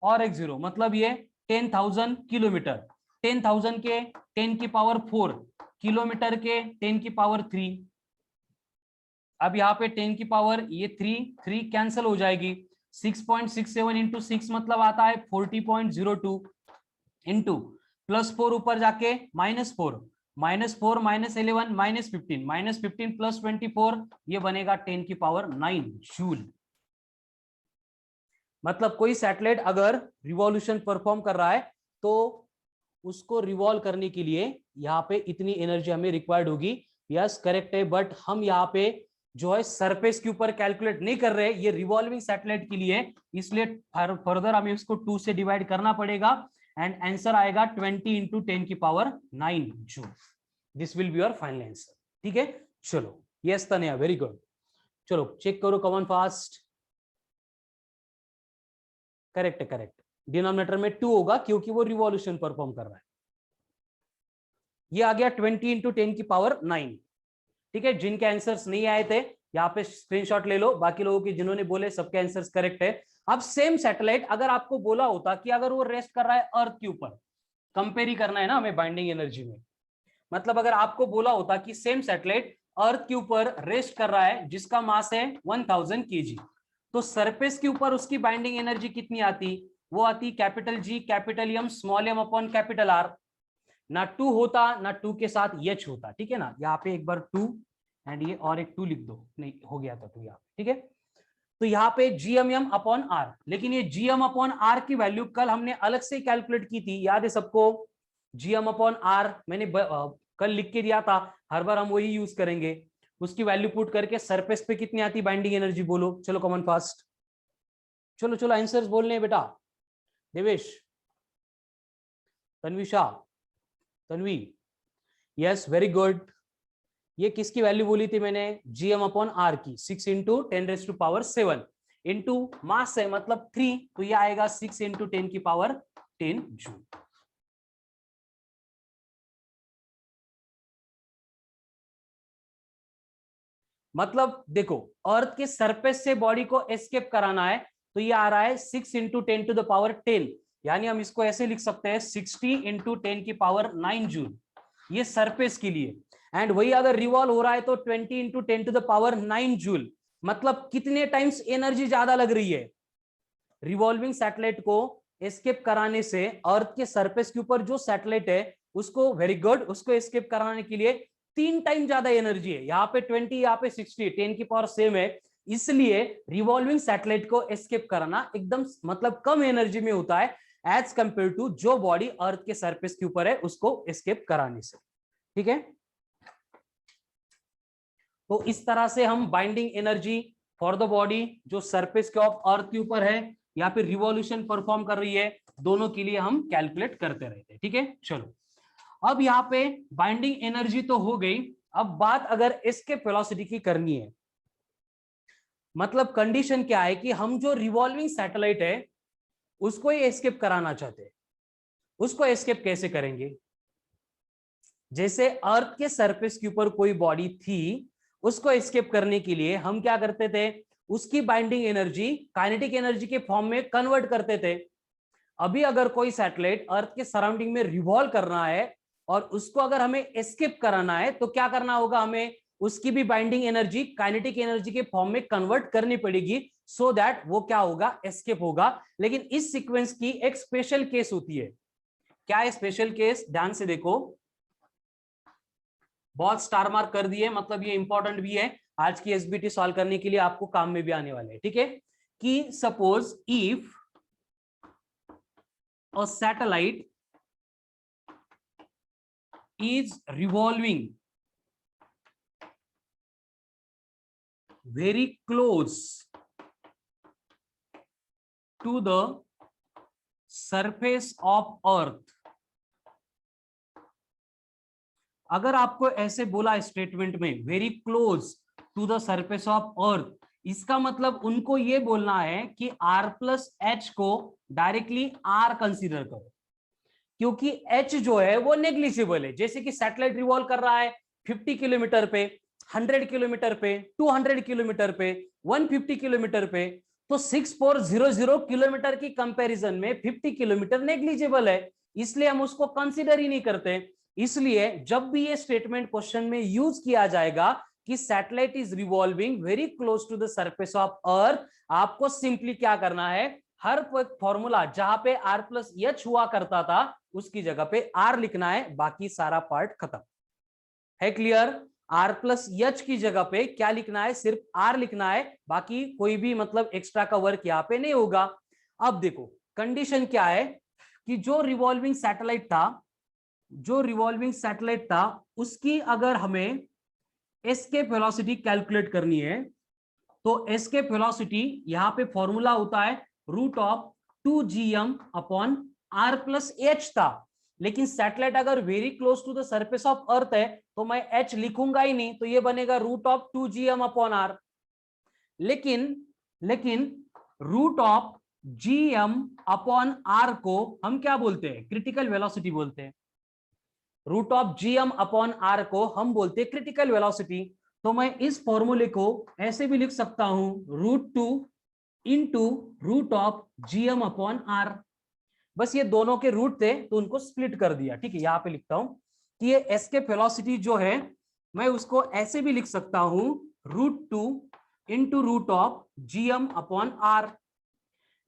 और एक 0, मतलब ये 10,000 किलोमीटर। 10,000 के 10⁻4 किलोमीटर के 10⁻3। अब यहाँ पे 10 की पावर ये 3 कैंसिल हो जाएगी। 6.67 इंटू 6 मतलब आता है 40.02 इंटू +4 ऊपर जाके -4, -4 -11 -15, -15 + 24 ये बनेगा 10⁹ जूल। मतलब कोई सैटेलाइट अगर रिवॉल्यूशन परफॉर्म कर रहा है तो उसको रिवॉल्व करने के लिए यहाँ पे इतनी एनर्जी हमें रिक्वायर्ड होगी। यस करेक्ट है, बट हम यहाँ पे जो है सरफेस के ऊपर कैलकुलेट नहीं कर रहे, ये रिवॉल्विंग सैटेलाइट के लिए, इसलिए फर्दर हमें इसको 2 से डिवाइड करना पड़ेगा एंड आंसर आएगा 20 × 10⁹ joule. This will be your final answer. ठीक है, चलो यस तनया, वेरी गुड। चलो चेक करो, कम ऑन फास्ट। करेक्ट है, करेक्ट। डिनोमिनेटर में 2 होगा क्योंकि वो रिवॉल्यूशन परफॉर्म कर रहा है। ये आ गया 20 × 10⁹। ठीक है, जिनके आंसर्स नहीं आए थे यहाँ पे स्क्रीनशॉट ले लो, बाकी लोगों के जिन्होंने बोले सबके आंसर्स करेक्ट है। अब सेम सैटेलाइट अगर आपको बोला होता कि अगर वो रेस्ट कर रहा है अर्थ के ऊपर, कंपेयर ही करना है ना हमें बाइंडिंग एनर्जी में, मतलब अगर आपको बोला होता कि सेम सैटेलाइट अर्थ के ऊपर रेस्ट कर रहा है जिसका मास है 1000 kg, तो सरफेस के ऊपर उसकी बाइंडिंग एनर्जी कितनी आती, वो आती capital G capital M small M upon capital R. ना 2 होता ना 2 के साथ एच होता, ठीक है ना, यहाँ पे एक बार 2 एंड ये और एक 2 लिख दो, नहीं हो गया था 2 यहाँ, ठीक है। तो यहाँ पे GM अपॉन आर, लेकिन ये GM अपॉन आर की वैल्यू कल हमने अलग से कैलकुलेट की थी, याद है सबको। GM अपॉन आर मैंने कल लिख के दिया था, हर बार हम वही यूज करेंगे। उसकी वैल्यू पुट करके सरफेस पे कितनी आती बाइंडिंग एनर्जी, बोलो चलो कॉमन फास्ट। चलो चलो आंसर्स बोलने हैं बेटा। Devesh, Tanvisha, Tanvi, yes, very good. ये किसकी वैल्यू बोली थी मैंने? जीएम अपॉन आर की। 6 इंटू 10⁻⁷ इंटू मास है मतलब 3, तो ये आएगा 6 इंटू 10⁻10 जूल। मतलब देखो, अर्थ के सरफेस से बॉडी को एस्केप कराना है, तो ये आ रहा है 6 इंटू 10⁻10, यानी हम इसको ऐसे लिख सकते हैं 60 इंटू 10⁹ जूल, ये सरफेस के लिए। एंड वही अगर रिवॉल्व हो रहा है तो 20 इंटू 10⁹ जूल, मतलब कितने टाइम्स एनर्जी ज्यादा लग रही है? रिवॉल्विंग सैटेलाइट को एस्केप कराने से अर्थ के सरफेस के ऊपर जो सैटेलाइट है उसको, वेरी गुड, उसको एस्केप कराने के लिए 3 टाइम ज्यादा एनर्जी है। यहाँ पे 20, यहाँ पे 60, 10 की पावर सेम है, इसलिए रिवॉल्विंग सैटेलाइट को एस्केप कराना एकदम मतलब कम एनर्जी में होता है एज कंपेयर टू जो बॉडी अर्थ के सरफेस के ऊपर है उसको एस्केप कराने से। ठीक है, तो इस तरह से हम binding energy for the body जो सरफेस के ऑफ अर्थ के ऊपर है या फिर रिवॉल्यूशन परफॉर्म कर रही है, दोनों के लिए हम कैलकुलेट करते रहते हैं। ठीक है, चलो अब यहाँ पे बाइंडिंग एनर्जी तो हो गई, अब बात अगर एस्केप वेलोसिटी की करनी है, मतलब कंडीशन क्या है कि हम जो रिवॉल्विंग सैटेलाइट है उसको ही एस्केप कराना चाहते हैं। उसको एस्केप कैसे करेंगे? जैसे अर्थ के सरफेस के ऊपर कोई बॉडी थी, उसको एस्केप करने के लिए हम क्या करते थे? उसकी बाइंडिंग एनर्जी काइनेटिक एनर्जी के फॉर्म में कन्वर्ट करते थे। अभी अगर कोई सैटेलाइट अर्थ के सराउंडिंग में रिवॉल्व कर रहा है और उसको अगर हमें एस्केप कराना है तो क्या करना होगा? हमें उसकी भी बाइंडिंग एनर्जी काइनेटिक एनर्जी के फॉर्म में कन्वर्ट करनी पड़ेगी, सो दैट वो क्या होगा? एस्केप होगा। लेकिन इस सीक्वेंस की एक स्पेशल केस होती है। क्या है स्पेशल केस? ध्यान से देखो, बहुत स्टार मार्क कर दिए, मतलब ये इंपॉर्टेंट भी है, आज की एसबीटी सॉल्व करने के लिए आपको काम में भी आने वाले हैं। ठीक है, कि suppose if a satellite is revolving very close to the surface of earth। अगर आपको ऐसे बोला स्टेटमेंट में very close to the surface of earth, इसका मतलब उनको ये बोलना है कि r प्लस एच को डायरेक्टली r कंसीडर करो, क्योंकि h जो है वो नेग्लिजिबल है। जैसे कि सैटेलाइट रिवॉल्व कर रहा है 50 किलोमीटर पे, 100 किलोमीटर पे, 200 किलोमीटर पे, 150 किलोमीटर पे, तो 6400 किलोमीटर की कंपैरिजन में 50 किलोमीटर नेग्लिजिबल है, इसलिए हम उसको कंसीडर ही नहीं करते। इसलिए जब भी ये स्टेटमेंट क्वेश्चन में यूज किया जाएगा कि satellite is revolving very close to the surface of earth, आपको सिंपली क्या करना है? हर फॉर्मूला जहां पे r प्लस एच हुआ करता था उसकी जगह पे r लिखना है, बाकी सारा पार्ट खत्म है। क्लियर? r प्लस एच की जगह पे क्या लिखना है? सिर्फ r लिखना है, बाकी कोई भी मतलब एक्स्ट्रा का वर्क यहाँ पे नहीं होगा। अब देखो कंडीशन क्या है कि जो रिवॉल्विंग सैटेलाइट था उसकी अगर हमें एस्केप वेलोसिटी कैलकुलेट करनी है, तो एस्केप वेलोसिटी यहां पे फॉर्मूला होता है √2gm upon r plus H था। लेकिन सैटेलाइट अगर very close to the surface of earth है तो मैं h लिखूंगा ही नहीं, तो ये बनेगा √2gm अपॉन r। लेकिन √gm अपॉन r को हम क्या बोलते हैं? क्रिटिकल वेलोसिटी बोलते हैं। √gm अपॉन r को हम बोलते हैं क्रिटिकल वेलोसिटी। तो मैं इस फॉर्मूले को ऐसे भी लिख सकता हूं, √2 इंटू √gm अपॉन r। बस ये दोनों के रूट थे तो उनको स्प्लिट कर दिया। ठीक है, यहां पे लिखता हूं कि ये एस्केप वेलोसिटी जो है मैं उसको ऐसे भी लिख सकता हूं, √2 इंटू √gm अपॉन r।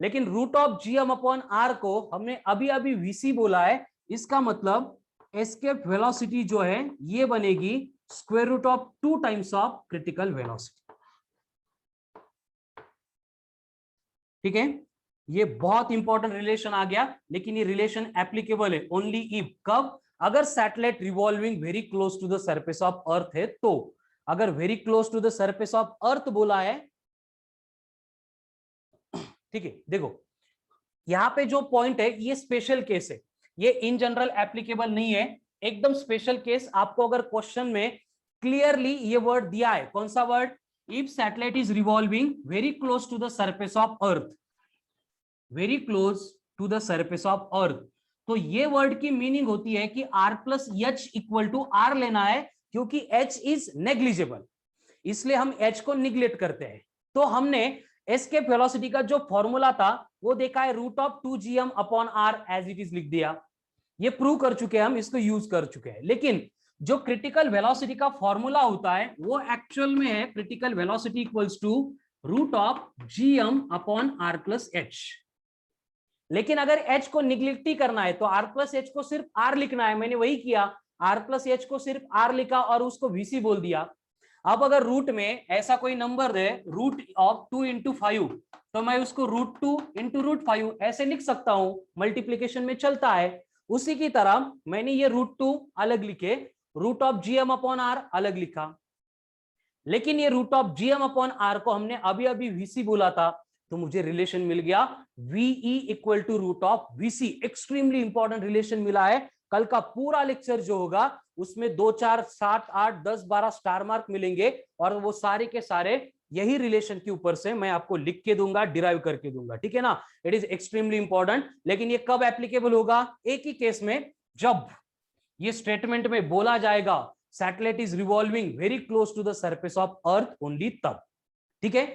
लेकिन √gm अपॉन r को हमने अभी अभी vc बोला है, इसका मतलब एस्केप वेलोसिटी जो है ये बनेगी √2 टाइम्स ऑफ क्रिटिकल वेलोसिटी। ठीक है, ये बहुत इंपॉर्टेंट रिलेशन आ गया, लेकिन ये रिलेशन एप्लीकेबल है ओनली इफ, कब? अगर satellite revolving very close to the surface of earth है तो। अगर very close to the surface of earth बोला है, ठीक है, देखो यहां पे जो पॉइंट है ये स्पेशल केस है, ये इन जनरल एप्लीकेबल नहीं है। एकदम स्पेशल केस, आपको अगर क्वेश्चन में क्लियरली ये वर्ड दिया है, कौन सा word, if satellite is revolving very close to the surface of earth, very close to the surface of earth, तो ये वर्ड की मीनिंग होती है कि r plus H equal to R लेना है, क्योंकि h इज नेग्लिजिबल, इसलिए हम h को निग्लेक्ट करते हैं। तो हमने एस्केप वेलोसिटी का जो फॉर्मूला था वो देखा है, root of 2gm upon R as it is लिख दिया, ये प्रूव कर चुके हैं हम, इसको यूज कर चुके हैं। लेकिन जो क्रिटिकल वेलोसिटी का फॉर्मूला होता है वो एक्चुअल में है critical velocity equals to root of gm upon R plus H. लेकिन अगर h को निग्लेक्ट ही करना है तो r प्लस एच को सिर्फ r लिखना है, मैंने वही किया, r प्लस एच को सिर्फ r लिखा और उसको vc बोल दिया। अब अगर रूट में ऐसा कोई नंबर है रूट ऑफ 2 इंटू 5, तो मैं उसको रूट 2 इंटू रूट 5 ऐसे लिख सकता हूं, मल्टीप्लीकेशन में चलता है। उसी की तरह मैंने ये रूट 2 अलग लिखे, root of gm upon R अलग लिखा, लेकिन ये root of gm upon R को हमने अभी अभी vc बोला था, तो मुझे रिलेशन मिल गया VE equal to root of VC। Extremely important relation मिला है, कल का पूरा लेक्चर जो होगा उसमें 2 4 7 8 10 12 स्टार मार्क मिलेंगे, और वो सारे के सारे यही रिलेशन के ऊपर से मैं आपको लिख के दूंगा, डिराइव करके दूंगा, ठीक है ना। It is extremely important. लेकिन ये कब एप्लीकेबल होगा, एक ही केस में, जब ये स्टेटमेंट में बोला जाएगा satellite is revolving very close to the surface of earth, only तब, ठीक है।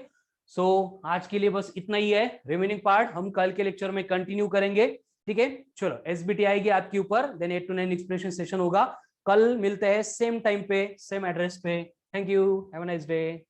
सो आज के लिए बस इतना ही है, रिमेनिंग पार्ट हम कल के लेक्चर में कंटिन्यू करेंगे, ठीक है। चलो एसबीटी आएगी आपके ऊपर, देन 8 to 9 एक्सप्रेशन सेशन होगा, कल मिलते हैं सेम टाइम पे सेम एड्रेस पे। Thank you, have a nice day.